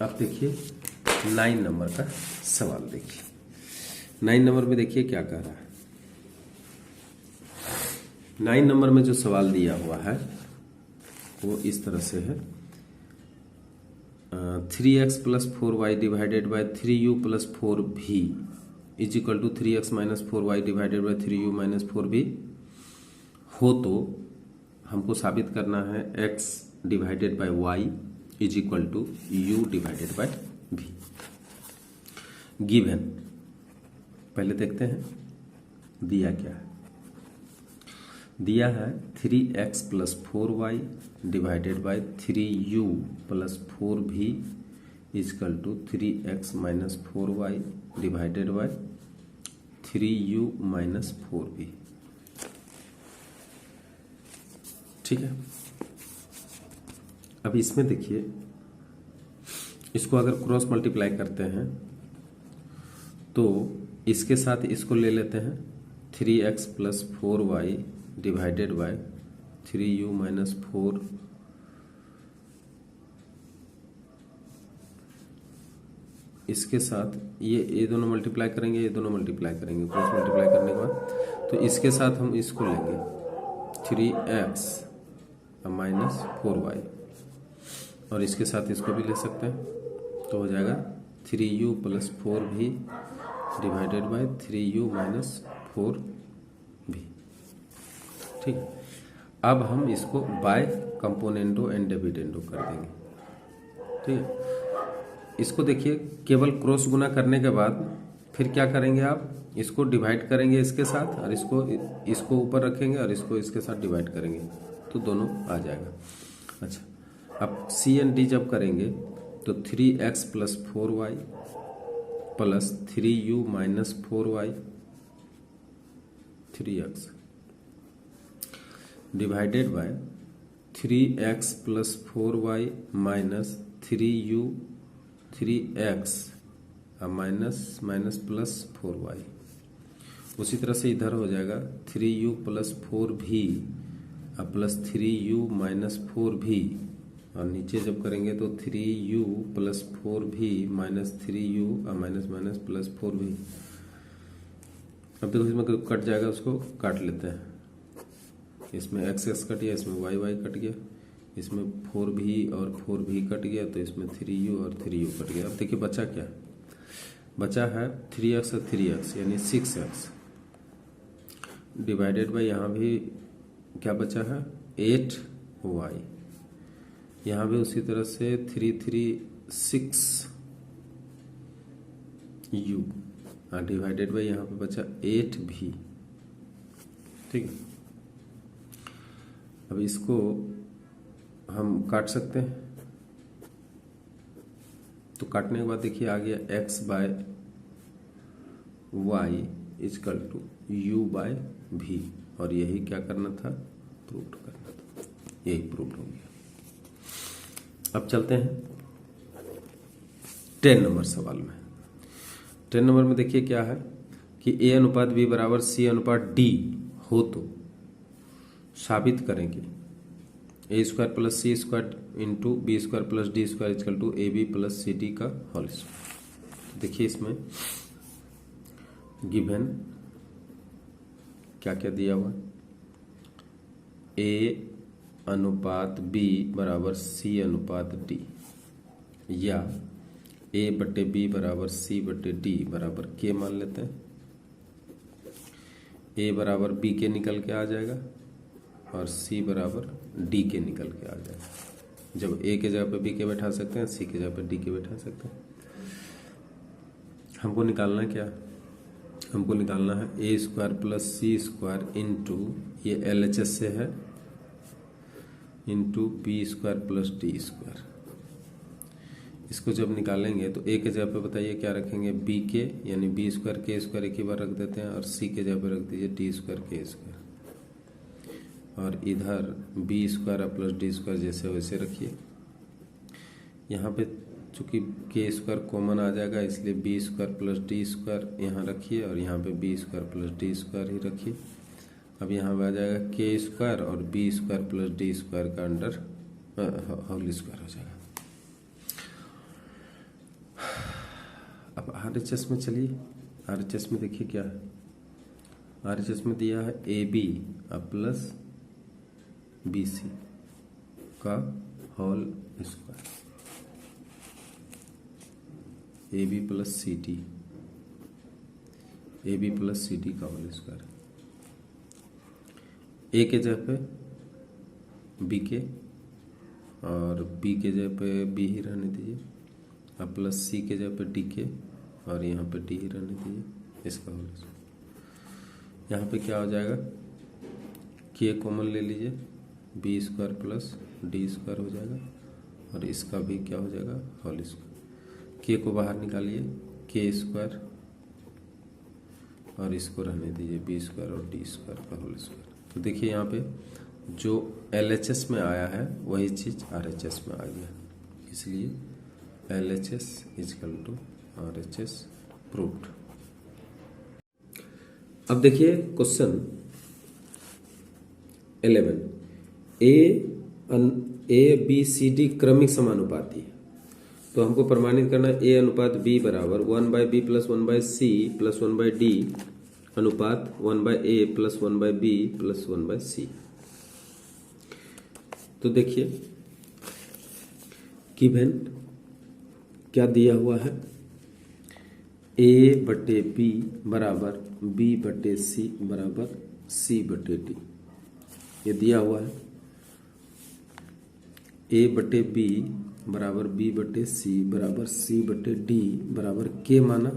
अब देखिए 9 नंबर का सवाल देखिए। 9 नंबर में देखिए क्या कह रहा है। 9 नंबर में जो सवाल दिया हुआ है वो इस तरह से है, 3x plus 4y divided by 3u plus 4v is equal to 3x minus 4y divided by 3u minus 4v हो तो हमको साबित करना है x divided by y is equal to u divided by v। Given पहले देखते हैं दिया क्या है। दिया है 3x plus 4y divided by 3u plus 4v is equal to 3x minus 4y divided by 3u minus 4v। ठीक है, अब इसमें देखिए, इसको अगर क्रॉस मल्टीप्लाई करते हैं तो इसके साथ इसको ले लेते हैं, 3x plus 4y divided by 3u minus 4 इसके साथ ये दोनों मल्टीप्लाई करेंगे, ये दोनों मल्टीप्लाई करेंगे। क्रॉस मल्टीप्लाई करने के बाद तो इसके साथ हम इसको लेंगे 3x माइनस 4y और इसके साथ इसको भी ले सकते हैं, तो हो जाएगा 3u plus 4v divided by 3u minus 4v। ठीक है, अब हम इसको बाय कंपोनेंटो एंड डिविडेंडो कर देंगे। ठीक है, इसको देखिए केवल क्रॉस गुना करने के बाद फिर क्या करेंगे, आप इसको डिवाइड करेंगे इसके साथ और इसको ऊपर रखेंगे और इसको इसके साथ डिवाइड करेंगे तो दोनों आ जाएगा। अच्छा, अब C एंड D जब करेंगे तो 3x plus 4y plus 3u minus 4y 3x divided by 3x plus 4y minus 3u 3x minus minus plus 4y। उसी तरह से इधर हो जाएगा 3u plus 4v plus 3u minus 4v और नीचे जब करेंगे तो 3u plus 4v minus 3u minus minus plus 4v। अब देखो इसमें कट जाएगा, उसको काट लेते हैं। इसमें x x कट गया, इसमें y y कट गया, इसमें 4v और 4v कट गया, तो इसमें 3u और 3u कट गया। अब देखिए बचा क्या, बचा है 3x और 3x यानी 6x डिवाइडेड बाई यहाँ भी क्या बचा है 8y, यहाँ भी उसी तरह से 336u डिवाइडेड बाई यहाँ पे बचा 8v। ठीक है, अब इसको हम काट सकते हैं। तो काटने के बाद देखिए आ गया x by y is equal to u by v, और यही क्या करना था, प्रूव करना था, यही प्रूव हो गया। अब चलते हैं 10 नंबर सवाल में। 10 नंबर में देखिए क्या है कि a अनुपात b बराबर c अनुपात d हो तो साबित करेंगे A square plus C square into B square plus D square is equal to A B plus C D का होल स्क्वायर। देखिए इसमें गिवन क्या क्या दिया हुआ, ए अनुपात बी बराबर सी अनुपात डी, या ए बटे बी बराबर सी बटे डी बराबर के मान लेते हैं। ए बराबर बी के निकल के आ जाएगा और सी बराबर डी के निकल के आ जाएगा। जब ए के जगह पे बी के बैठा सकते हैं, सी के जगह पे डी के बैठा सकते हैं। हमको निकालना है क्या, हमको निकालना है a square plus C square into ये LHS से है into B square plus D square. इसको जब निकालेंगे तो ए के जगह पे बताइए क्या रखेंगे, बी के यानी बी स्क्वायर के स्क्वायर एक ही बार रख देते हैं, और सी के जगह पे रख दीजिए डी स्क्वायर के स्क्वायर, और इधर b square plus D square जैसे वैसे रखिए। यहाँ पे चूंकि के स्क्वायर कॉमन आ जाएगा इसलिए B square plus D square यहाँ रखिए, और यहाँ पे B square plus D square ही रखिए। अब यहाँ पे आ जाएगा के स्क्वायर और B square plus D square का अंडर होल स्क्वायर हो जाएगा। अब RHS में चलिए, RHS में देखिए क्या है, RHS में दिया है A B plus B C का whole square, A B plus C D, A B plus C D का होल स्क्वायर। ए के जगह पे बी के और बी के जगह पे बी ही रहने दीजिए, अब प्लस सी के जगह पे डी के और यहाँ पे डी ही रहने दीजिए, इसका होल स्क्वायर। यहाँ पे क्या हो जाएगा, के कॉमन ले लीजिए, b square plus D square हो जाएगा, और इसका भी क्या हो जाएगा, होल स्क्वायर। के को बाहर निकालिए, के स्क्वायर, और इसको रहने दीजिए बी स्क्वायर और डी स्क्वायर का होल स्क्वायर। तो देखिए यहाँ पे जो LHS में आया है वही चीज RHS में आ गया, इसलिए LHS is equal to RHS proved. अब देखिए question 11, a B c d क्रमिक समानुपाती है, तो हमको प्रमाणित करना है ए अनुपात बी बराबर 1/b plus 1/c plus 1/d अनुपात 1/a plus 1/b plus 1/c। तो देखिए गिवन क्या दिया हुआ है, a बटे b बराबर b बटे c बराबर c बटे d, ये दिया हुआ है। a बटे b बराबर b बटे c बराबर c बटे d बराबर k माना,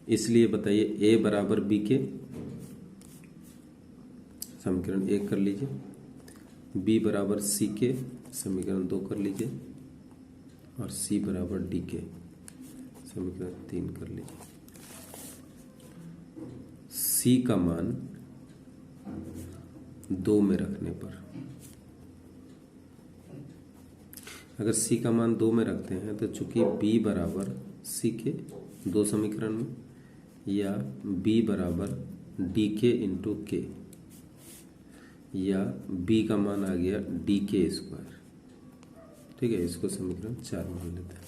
इसलिए बताइए a बराबर b के समीकरण 1 कर लीजिए, b बराबर c के समीकरण 2 कर लीजिए, और c बराबर d के समीकरण 3 कर लीजिए। c का मान 2 में रखने पर, अगर c का मान 2 में रखते हैं तो चूंकि b बराबर c के 2 समीकरण में, या b बराबर डी के इंटू के, या b का मान आ गया डी के स्क्वायर। ठीक है, इसको समीकरण 4 मान लेते हैं।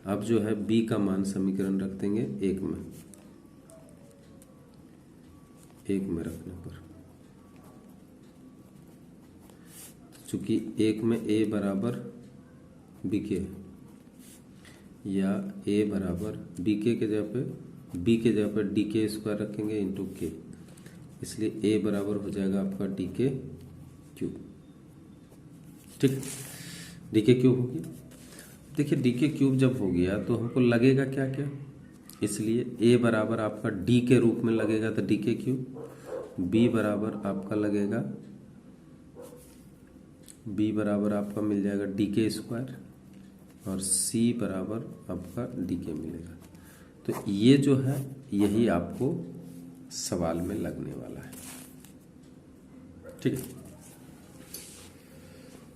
अब जो है b का मान समीकरण रख देंगे 1 में, 1 में रखने पर चूंकि 1 में a बराबर b के, या a बराबर बी के जगह पे डी के स्क्वायर रखेंगे इंटू के, इसलिए a बराबर हो जाएगा आपका डी के क्यूब। ठीक, डी के क्यूब हो गया। देखिए डी के क्यूब जब हो गया तो हमको लगेगा क्या क्या, इसलिए a बराबर आपका d के रूप में लगेगा तो डी के क्यूब, b बराबर आपका लगेगा, b बराबर आपका मिल जाएगा डी के स्क्वायर, और c बराबर आपका डी के मिलेगा। तो ये जो है यही आपको सवाल में लगने वाला है। ठीक है,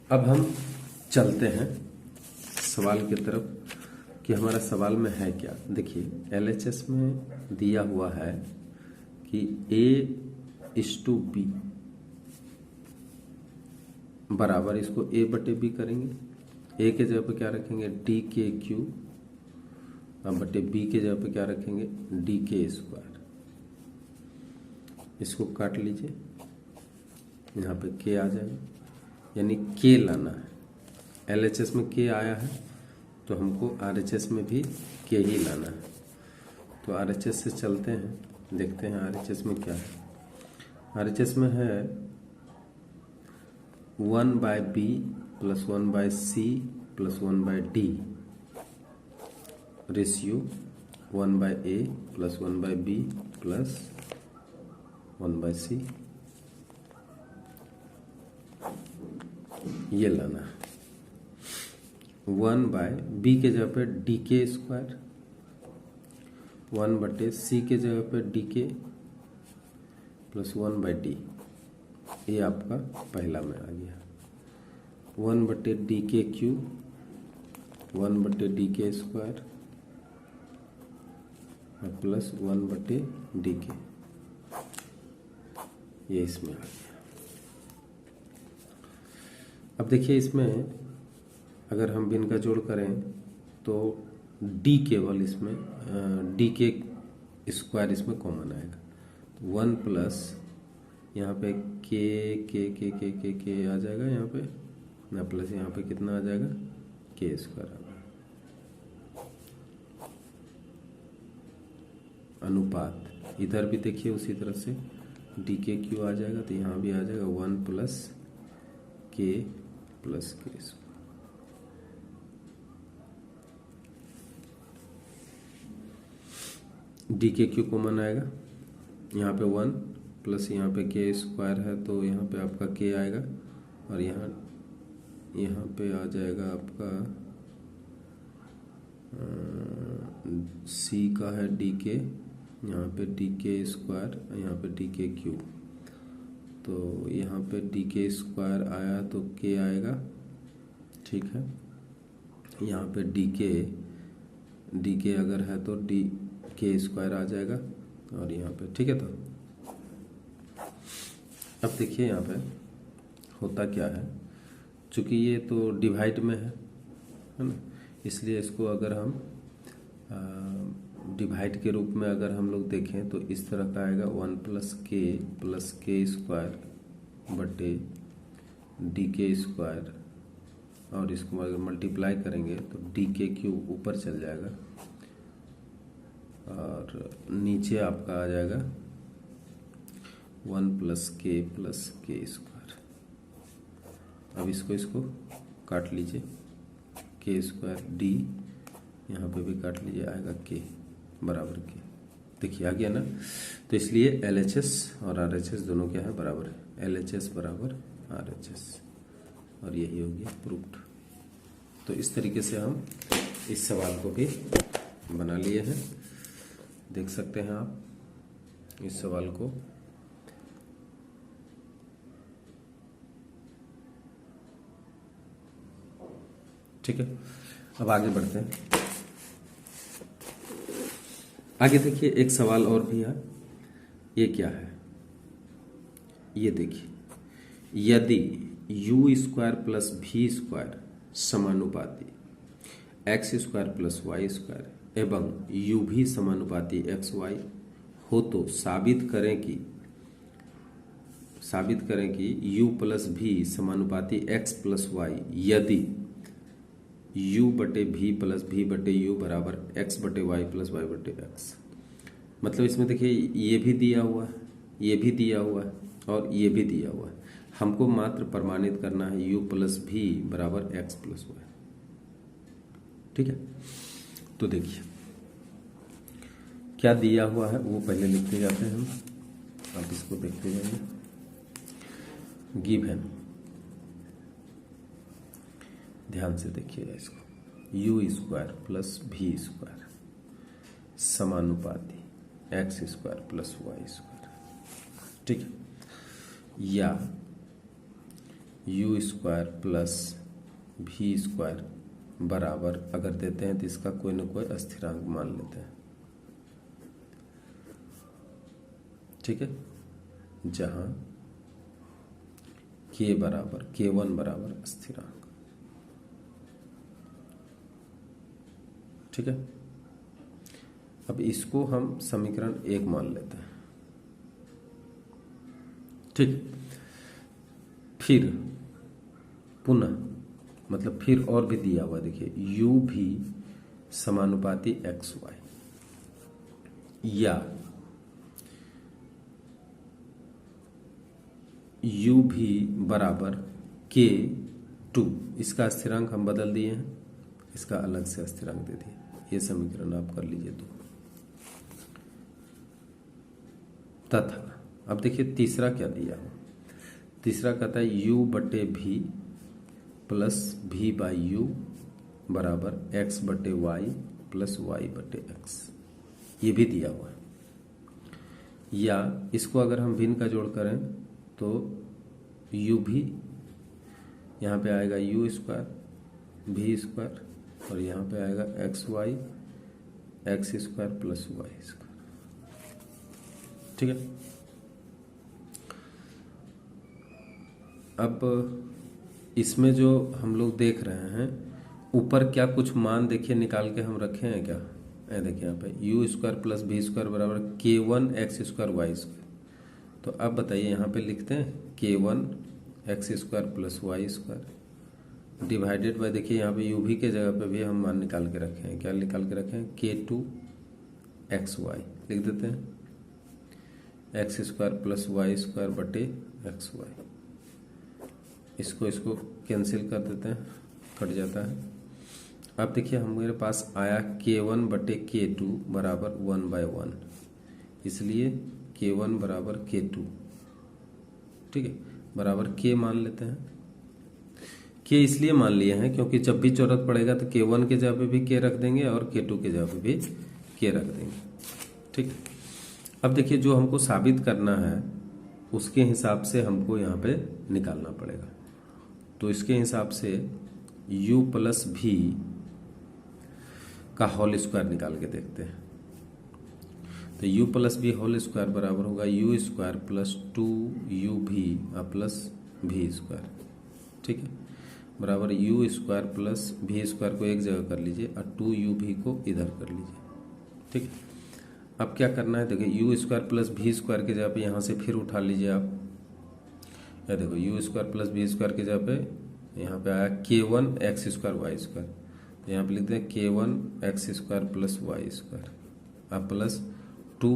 अब हम चलते हैं सवाल की तरफ कि हमारा सवाल में है क्या। देखिए एलएचएस में दिया हुआ है कि a/b बराबर, इसको a बटे b करेंगे, a के जगह पे क्या रखेंगे डी के क्यूब, बटे b के जगह पे क्या रखेंगे डी के स्क्वायर। इसको काट लीजिए, यहाँ पे k आ जाएगा, यानी k लाना है। एलएचएस में k आया है तो हमको आरएचएस में भी k ही लाना है। तो आरएचएस से चलते हैं, देखते हैं आरएचएस में क्या है। आरएचएस में है 1/b plus 1/c plus 1/d ratio 1/a plus 1/b plus 1/c, ये लाना है। 1/b के जगह पे डी के स्क्वायर, 1/c के जगह पे डी के प्लस 1/d, ये आपका पहला में आ गया। 1/d के क्यूब, 1/d के स्क्वायर प्लस 1/d के, ये इसमें आ गया। अब देखिए इसमें अगर हम भिन्न का जोड़ करें तो d केवल इसमें d के स्क्वायर इसमें कॉमन आएगा, तो 1 प्लस यहाँ पे के आ जाएगा, यहाँ पे ना प्लस यहाँ पे कितना आ जाएगा के स्क्वायर आ जाएगा। अनुपात इधर भी देखिए उसी तरह से डी के क्यू आ जाएगा, तो यहाँ भी आ जाएगा 1 प्लस के स्क्वायर। डी के क्यू कॉमन आएगा, यहाँ पे 1 प्लस यहाँ पे के स्क्वायर है तो यहाँ पे आपका के आएगा, और यहाँ पे आ जाएगा आपका सी का है डी के, यहाँ पे डी के स्क्वायर, यहाँ पे डी के क्यूब, तो यहाँ पे डी के स्क्वायर आया तो के आएगा। ठीक है, यहाँ पे डी के अगर है तो डी के स्क्वायर आ जाएगा, और यहाँ पे ठीक है। तो अब देखिए यहाँ पे होता क्या है, चूंकि ये तो डिवाइड में है ना, इसलिए इसको अगर हम डिवाइड के रूप में अगर हम लोग देखें तो इस तरह का आएगा 1 प्लस के स्क्वायर बटे डी के स्क्वायर, और इसको अगर मल्टीप्लाई करेंगे तो डी के क्यूब ऊपर चल जाएगा और नीचे आपका आ जाएगा 1 प्लस के स्क्वायर। अब इसको काट लीजिए, के स्क्वायर डी, यहाँ पे भी काट लीजिए, आएगा के बराबर के। देखिए आ गया ना, तो इसलिए एलएचएस और आरएचएस दोनों क्या है बराबर है, एलएचएस बराबर आरएचएस, और यही हो गया प्रूफ्ड। तो इस तरीके से हम इस सवाल को भी बना लिए हैं, देख सकते हैं आप इस सवाल को। ठीक है, अब आगे बढ़ते हैं। आगे देखिए एक सवाल और भी है, ये क्या है, ये देखिए, यदि u square plus v square समानुपाती x square plus y square एवं u भी समानुपाती एक्स वाई हो तो साबित करें कि u प्लस भी समानुपाती x प्लस वाई यदि u बटे v प्लस v बटे u बराबर x बटे y प्लस y बटे x। मतलब इसमें देखिए ये भी दिया हुआ है, ये भी दिया हुआ है और ये भी दिया हुआ है। हमको मात्र प्रमाणित करना है u प्लस v बराबर x प्लस y। ठीक है, तो देखिए क्या दिया हुआ है वो पहले लिखते जाते हैं हम, आप इसको देखते जाइए। गिवन, ध्यान से देखिएगा इसको, u square plus v square समानुपाती x square plus y square. ठीक है, या u square plus v square बराबर, अगर देते हैं तो इसका कोई ना कोई स्थिरांक मान लेते हैं। ठीक है, जहां k बराबर k1 बराबर स्थिरांक। ठीक है, अब इसको हम समीकरण 1 मान लेते हैं। ठीक, फिर पुनः मतलब फिर और भी दिया हुआ, देखिए u भी समानुपाती एक्स वाई, या u भी बराबर k2, इसका स्थिरांक हम बदल दिए हैं, इसका अलग से स्थिरांक दे दिए। ये समीकरण आप कर लीजिए तो। तथा अब देखिए तीसरा क्या दिया हो, तीसरा कहता है u बटे v plus v by you बराबर x बटे वाई प्लस वाई बटे एक्स, ये भी दिया हुआ है। या इसको अगर हम भिन्न का जोड़ करें तो u भी यहाँ पे आएगा u स्क्वायर v स्क्वायर और यहाँ पे आएगा x y x square plus y square. ठीक है, अब इसमें जो हम लोग देख रहे हैं ऊपर क्या कुछ मान देखिए निकाल के हम रखे हैं क्या, देखिए यहाँ पे u square plus v square बराबर k1 x square y square. तो अब बताइए यहाँ पे लिखते हैं k1 x square plus y square divided by, देखिए यहाँ पे u भी के जगह पे भी हम मान निकाल के रखे हैं। क्या निकाल के रखे हैं, k2 एक्स वाई लिख देते हैं, x square plus y square बटे एक्स वाई। इसको कैंसिल कर देते हैं, कट जाता है। अब देखिए हम मेरे पास आया k1 बटे k2 बराबर 1/1, इसलिए k1 बराबर k2। ठीक है, बराबर k मान लेते हैं। k इसलिए मान लिए हैं क्योंकि जब भी जरूरत पड़ेगा तो k1 के जगह पे भी k रख देंगे और k2 के जगह पे भी k रख देंगे। ठीक, अब देखिए जो हमको साबित करना है उसके हिसाब से हमको यहाँ पे निकालना पड़ेगा। तो इसके हिसाब से u प्लस v का होल स्क्वायर निकाल के देखते हैं। तो u plus v whole square बराबर होगा u square plus 2uv plus v square. ठीक है, बराबर u square plus v square को एक जगह कर लीजिए और 2uv को इधर कर लीजिए। ठीक है, अब क्या करना है, देखिए u square plus v square के जगह पे यहाँ से फिर उठा लीजिए आप। या देखो u square plus v square के जगह पे यहाँ पे आया k1 x square y square, तो यहाँ पे लिखते हैं k1 x square plus y square अब प्लस 2,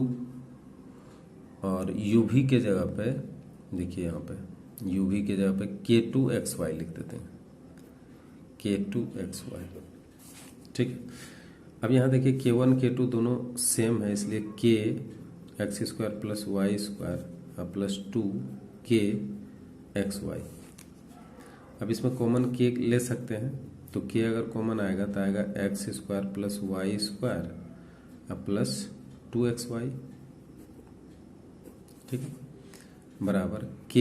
और uv के जगह पे देखिए यहाँ पे uv के जगह पे k2 एक्स वाई लिख देते हैं, k2 एक्स वाई। ठीक है, अब यहाँ देखिए k1 k2 दोनों सेम है, इसलिए k x square plus y square plus 2 k x y. अब इसमें कॉमन k ले सकते हैं, तो k अगर कॉमन आएगा तो आएगा x square plus y square plus 2x y. ठीक है, बराबर k,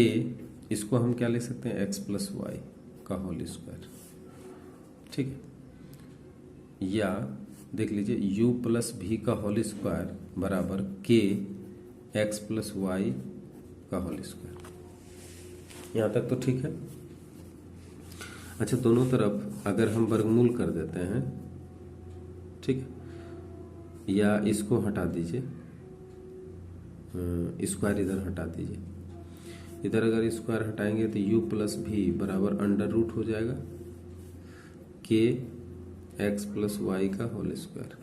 इसको हम क्या ले सकते हैं, x प्लस वाई का होल स्क्वायर। ठीक है, या देख लीजिए u प्लस v का होल स्क्वायर बराबर k एक्स प्लस वाई का होल स्क्वायर। यहाँ तक तो ठीक है। अच्छा, दोनों तरफ अगर हम वर्गमूल कर देते हैं, ठीक है, या इसको हटा दीजिए, स्क्वायर इधर हटा दीजिए, इधर अगर स्क्वायर हटाएंगे तो u प्लस v बराबर अंडर रूट हो जाएगा k एक्स प्लस वाई का होल स्क्वायर,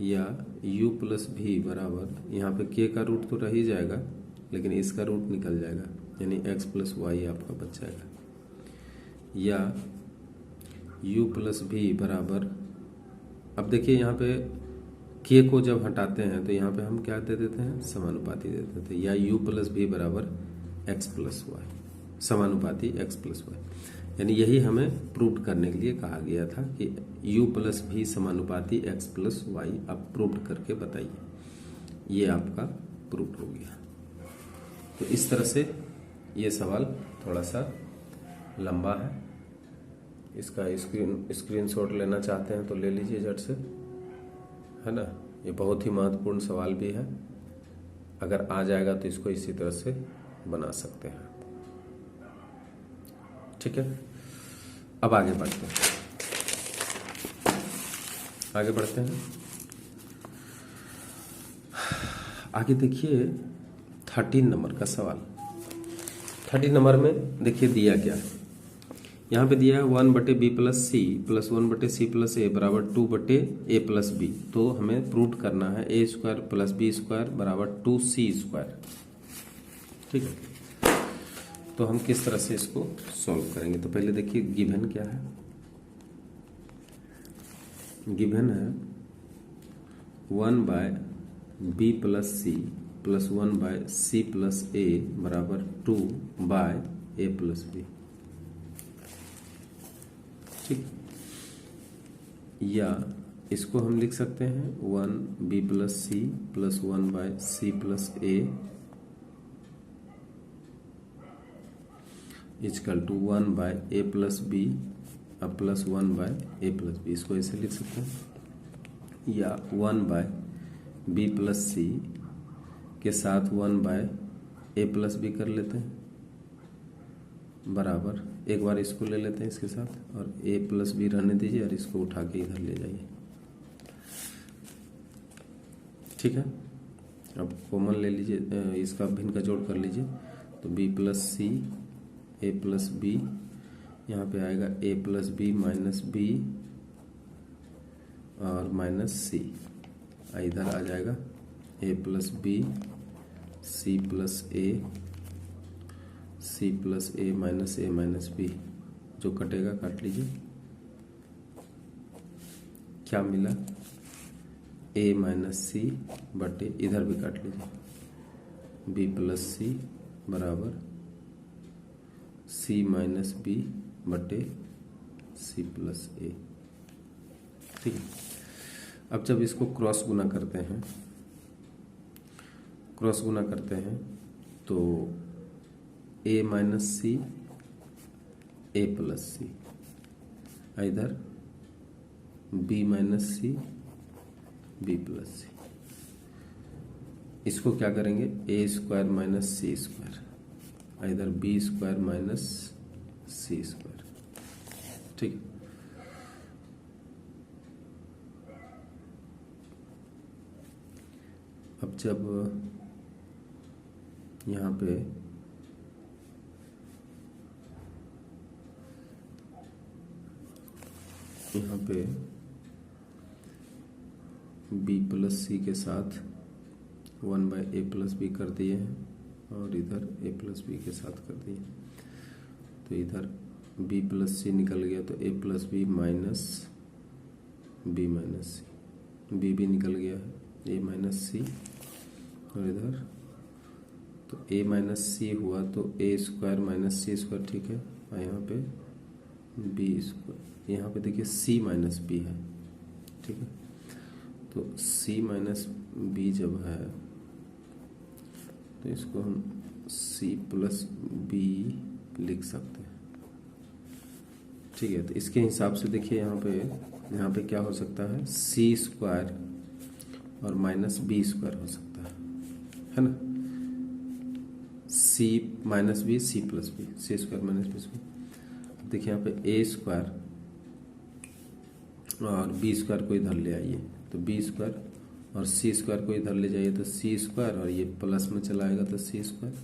या u प्लस भी बराबर, यहाँ पे k का रूट तो रह ही जाएगा लेकिन इसका रूट निकल जाएगा, यानी x प्लस वाई आपका बच जाएगा, या u प्लस भी बराबर, अब देखिए यहाँ पे k को जब हटाते हैं तो यहाँ पे हम क्या दे देते हैं, समानुपाती दे देते हैं, या u प्लस भी बराबर x प्लस वाई, समानुपाती x प्लस वाई। यानी यही हमें प्रूव करने के लिए कहा गया था कि u प्लस भी समानुपाती x प्लस वाई, आप प्रूव करके बताइए। ये आपका प्रूव हो गया। तो इस तरह से ये सवाल थोड़ा सा लंबा है, इसका स्क्रीनशॉट लेना चाहते हैं तो ले लीजिए झट से, है ना। ये बहुत ही महत्वपूर्ण सवाल भी है, अगर आ जाएगा तो इसको इसी तरह से बना सकते हैं। ठीक है, अब आगे बढ़ते हैं। आगे देखिए 13 नंबर का सवाल। 13 नंबर में देखिए दिया क्या है, यहाँ पे दिया है 1/b plus C plus 1/c plus A बराबर 2/a प्लस बी। तो हमें प्रूव करना है a square plus b square बराबर 2c स्क्वायर। ठीक है, तो हम किस तरह से इसको सॉल्व करेंगे। तो पहले देखिए गिवन क्या है, गिवन है 1/b plus C plus 1/c plus A बराबर 2/a प्लस बी। ठीक, या इसको हम लिख सकते हैं 1b plus C plus 1/c plus a is equal to 1/a plus B अब प्लस 1/a प्लस बी। इसको ऐसे लिख सकते हैं, या 1/b प्लस सी के साथ 1/a प्लस बी कर लेते हैं बराबर, एक बार इसको ले लेते हैं इसके साथ और a प्लस बी रहने दीजिए और इसको उठा के इधर ले जाइए। ठीक है, अब कॉमन ले लीजिए, इसका भिन्न का जोड़ कर लीजिए। तो b plus c a plus b, यहाँ पे आएगा a plus b minus b और माइनस सी, इधर आ जाएगा a plus B C plus a c plus A minus b, जो कटेगा काट लीजिए। क्या मिला, a माइनस सी बटे, इधर भी काट लीजिए, b प्लस सी बराबर c माइनस बी बटे c प्लस ए। ठीक है, अब जब इसको क्रॉस गुना करते हैं तो a minus C a plus C, इधर b माइनस सी b प्लस सी। इसको क्या करेंगे, a square minus C square, इधर b स्क्वायर माइनस सी स्क्वायर। ठीक, अब जब यहाँ पे b प्लस सी के साथ 1/a प्लस बी कर दिए हैं और इधर a प्लस बी के साथ कर दिए, तो इधर b प्लस सी निकल गया तो a plus b minus b minus C, b भी निकल गया है a माइनस सी, और इधर तो a माइनस सी हुआ तो a square minus C square. ठीक है, और यहाँ पे b स्क्वायर, यहाँ पे देखिए c माइनस बी है। ठीक है, तो c माइनस बी जब है तो इसको हम c प्लस बी लिख सकते हैं। ठीक है, तो इसके हिसाब से देखिए यहाँ पे क्या हो सकता है, c स्क्वायर और माइनस बी स्क्वायर हो सकता है ना। c माइनस बी सी plus B, C square minus B square. देखिए यहाँ पे a स्क्वायर और b स्क्वायर को इधर ले आइए तो b स्क्वायर, और c स्क्वायर को इधर ले जाइए तो c स्क्वायर, और ये प्लस में चला आएगा तो c स्क्वायर,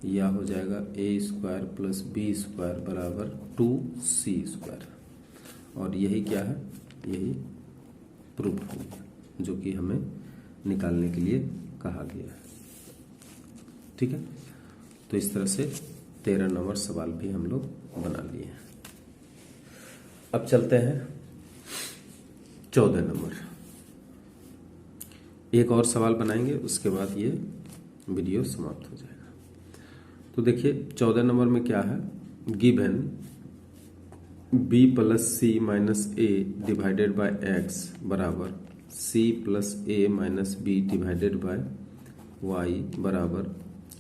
या हो जाएगा a square plus b square बराबर 2c स्क्वायर। और यही क्या है, यही प्रूफ हो गया, जो कि हमें निकालने के लिए कहा गया है। ठीक है, तो इस तरह से 13 नंबर सवाल भी हम लोग बना लिए हैं। अब चलते हैं 14 नंबर। एक और सवाल बनाएंगे, उसके बाद ये वीडियो समाप्त हो जाएगा। तो देखिए 14 नंबर में क्या है, given b plus c minus a divided by x बराबर c plus A minus b divided by y बराबर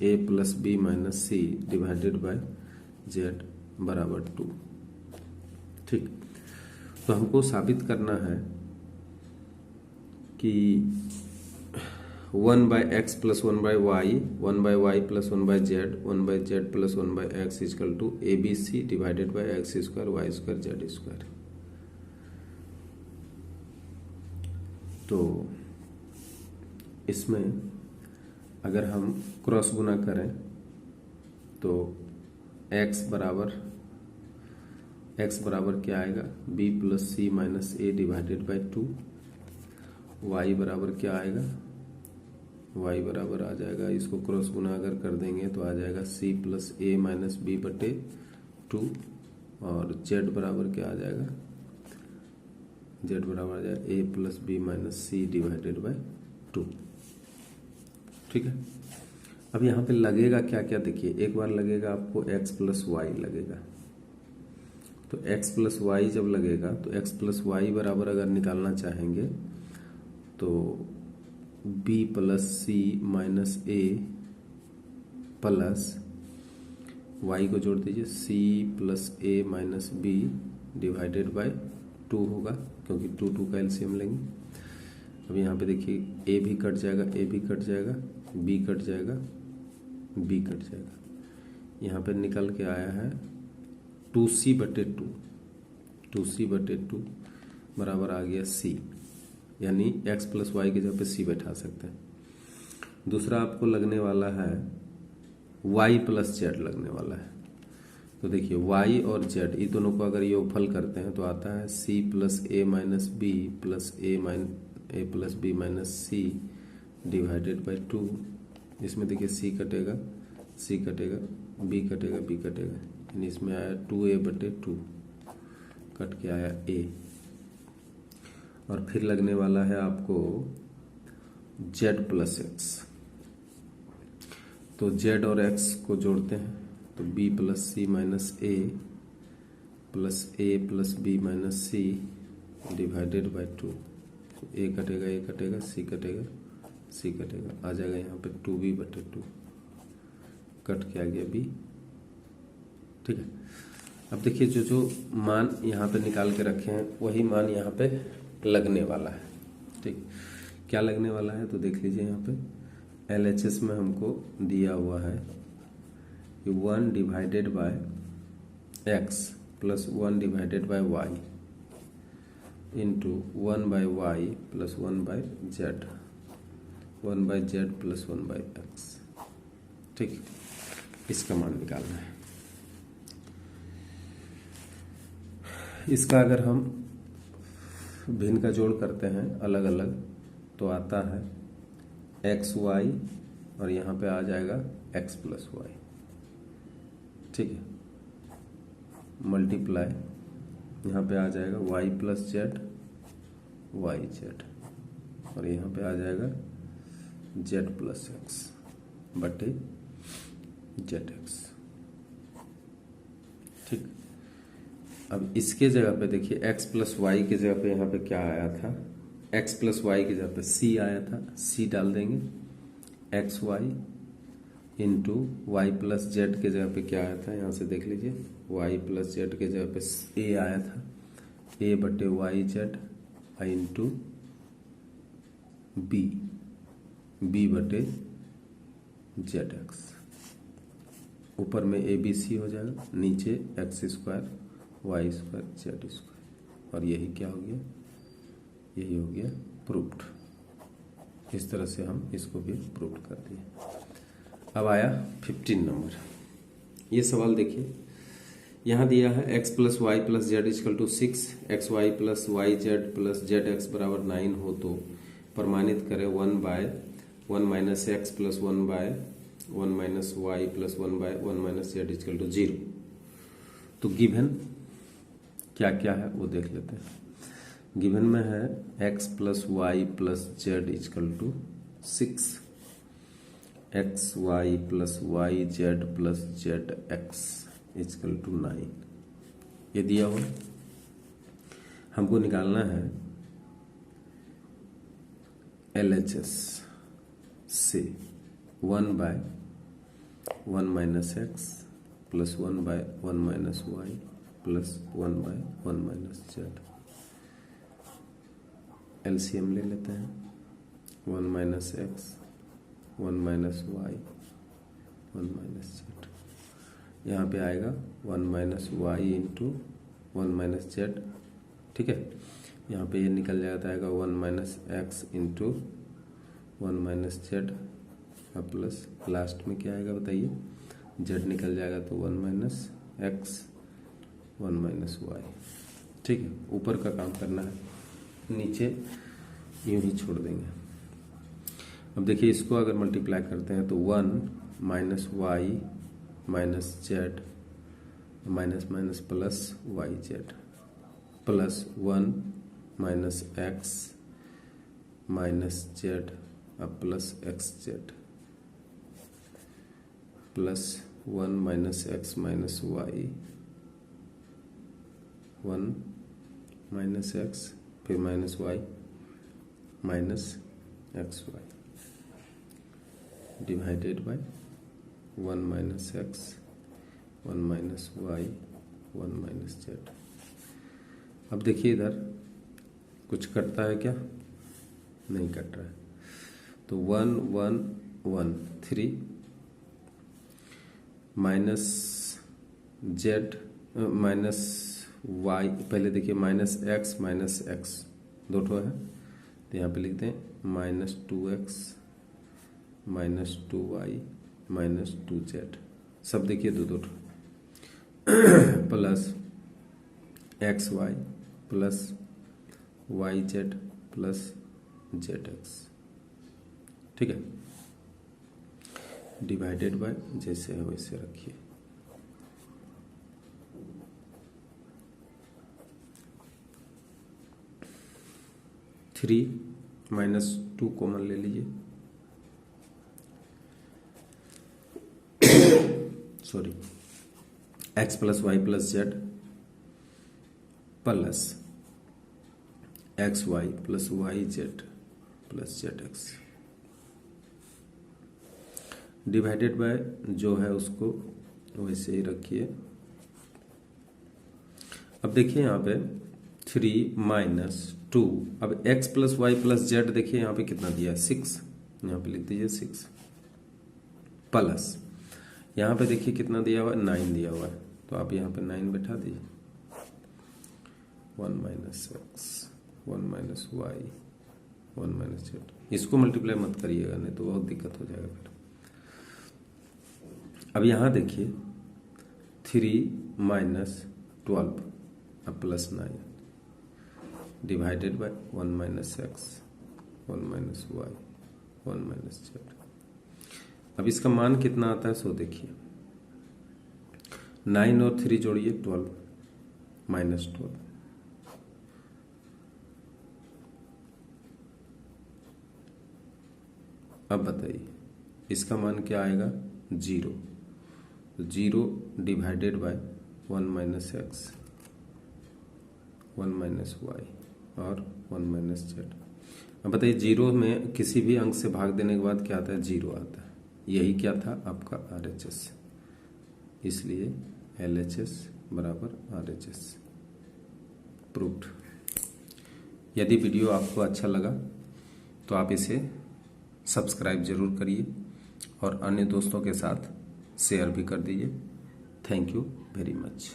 a plus b minus c divided by z बराबर 2। ठीक, तो हमको साबित करना है कि 1 by x plus 1 by y, 1 by y plus 1 by z, 1 by z plus 1 by x is equal to A B c divided by x square y square z square. तो इसमें अगर हम क्रॉस गुना करें तो x बराबर क्या आएगा, b plus c minus a divided by 2। y बराबर क्या आएगा, y बराबर आ जाएगा, इसको क्रॉस गुना अगर कर देंगे तो आ जाएगा c प्लस ए माइनस बी बटे 2। और z बराबर क्या आ जाएगा, z बराबर आ जाएगा a plus b minus c divided by 2। ठीक है, अब यहाँ पे लगेगा क्या क्या, देखिए एक बार लगेगा आपको x प्लस वाई लगेगा। तो x प्लस वाई जब लगेगा तो x प्लस वाई बराबर अगर निकालना चाहेंगे तो b प्लस सी माइनस ए प्लस y को जोड़ दीजिए c plus A minus b divided by 2 होगा, क्योंकि 2 का एलसीएम लेंगे। अब यहाँ पे देखिए a भी कट जाएगा, a भी कट जाएगा, b कट जाएगा, b कट जाएगा। यहाँ पे निकल के आया है 2c बटे 2, 2c बटे 2 बराबर आ गया c, यानी x प्लस वाई की जगह पे c बैठा सकते हैं। दूसरा आपको लगने वाला है y प्लस जेड लगने वाला है। तो देखिए y और z ये दोनों को अगर योगफल करते हैं तो आता है c plus A minus b plus a plus b minus c divided by 2। इसमें देखिए c कटेगा, c कटेगा, b कटेगा, b कटेगा, यानी इसमें आया 2a बटे 2, कट के आया a। और फिर लगने वाला है आपको z प्लस एक्स। तो z और x को जोड़ते हैं तो b plus c minus A plus a plus b minus c divided by 2। a कटेगा, a कटेगा, c कटेगा, c कटेगा, आ जाएगा यहाँ पे 2b बटे 2, कट के आ गया b। ठीक है, अब देखिए जो मान यहाँ पे निकाल के रखे हैं वही मान यहाँ पे लगने वाला है। ठीक, क्या लगने वाला है तो देख लीजिए, यहाँ पे LHS में हमको दिया हुआ है कि 1 divided by x plus 1 divided by y into 1 by y plus 1 by z, 1 by z plus 1 by x. ठीक, इसका मान निकालना है। इसका अगर हम भिन्न का जोड़ करते हैं अलग अलग तो आता है एक्स वाई और यहाँ पे आ जाएगा एक्स प्लस वाई। ठीक है, मल्टीप्लाई यहाँ पे आ जाएगा y plus z y z, और यहाँ पे आ जाएगा जेड प्लस एक्स बटे जेड एक्स। ठीक, अब इसके जगह पे देखिए x प्लस वाई की जगह पे यहाँ पे क्या आया था, x प्लस वाई की जगह पे c आया था, c डाल देंगे, x y into y plus Z के जगह पे क्या आया था, यहाँ से देख लीजिए y प्लस जेड के जगह पे a आया था, a बटे वाई जेड इंटू b बटे जेड एक्स। ऊपर में ए बी सी हो जाएगा, नीचे x square y square z square, और यही क्या हो गया, यही हो गया प्रूफ्ड। इस तरह से हम इसको भी प्रूफ कर दिए। अब आया 15 नंबर। ये सवाल देखिए, यहाँ दिया है x plus y plus z is equal to 6, x y plus Y Z plus z x बराबर 9 हो तो प्रमाणित करें 1/1 minus x plus 1/1 minus y plus 1/1 minus z is equal to 0। तो गिवन क्या क्या है वो देख लेते हैं। गिवन में है x plus y plus z is equal to 6, x y plus Y Z plus z x is equal to 9, ये दिया हुआ। हमको निकालना है LHS से 1/1 minus x plus 1/1 minus y plus 1/1 minus z. LCM ले लेते हैं, 1 minus x 1 minus Y 1 minus z. यहाँ पे आएगा 1 minus y into 1 minus z, ठीक है। यहाँ पे ये निकल जाता है 1 minus x into 1 minus Z plus last में क्या आएगा बताइए, जेड निकल जाएगा तो 1 माइनस एक्स 1 माइनस वाई, ठीक है। ऊपर का काम करना है, नीचे यूं ही छोड़ देंगे। अब देखिए इसको अगर मल्टीप्लाई करते हैं तो 1 minus Y minus Z minus minus plus Y Z plus 1 minus X minus Z plus X Z plus 1 minus X minus Y 1 minus X फिर minus Y minus X Y divided by 1 minus x 1 minus Y 1 minus Z. अब देखिए इधर कुछ कटता है क्या, नहीं cut रहा है। तो 1 1 1 3 माइनस जेड माइनस वाई, पहले देखिए माइनस एक्स दो ठो है तो यहाँ पे लिखते हैं minus 2x minus 2y minus 2z, सब देखिए दो दो plus x y plus Y Z plus z x, ठीक है। डिवाइडेड बाय जैसे है वैसे रखिए। थ्री माइनस 2 कॉमन ले लीजिए, sorry, x plus y plus z plus x y plus Y Z plus z x divided by जो है उसको वैसे ही रखिए। अब देखिए यहाँ पे 3 माइनस 2, अब x plus y plus z देखिए यहाँ पे कितना दिया है 6, यहाँ पे लिख दीजिए 6 प्लस यहाँ पे देखिए कितना दिया हुआ है 9 दिया हुआ है, तो आप यहाँ पे 9 बैठा दीजिए। 1 minus x 1 minus Y 1 minus z, इसको मल्टीप्लाई मत करिएगा नहीं तो बहुत दिक्कत हो जाएगा फिर। अब यहाँ देखिए 3 माइनस 12 अब plus 9 divided by 1 minus x 1 minus Y 1 minus Z. अब इसका मान कितना आता है सो देखिए, 9 और 3 जोड़िए 12 माइनस 12, अब बताइए इसका मान क्या आएगा 0, 0 divided by 1 minus x 1 minus y और 1 माइनस जेड। अब बताइए 0 में किसी भी अंक से भाग देने के बाद क्या आता है 0 आता है, यही क्या था आपका RHS, इसलिए LHS बराबर RHS प्रूव्ड। यदि वीडियो आपको अच्छा लगा तो आप इसे सब्सक्राइब जरूर करिए और अन्य दोस्तों के साथ शेयर भी कर दीजिए। Thank you very much.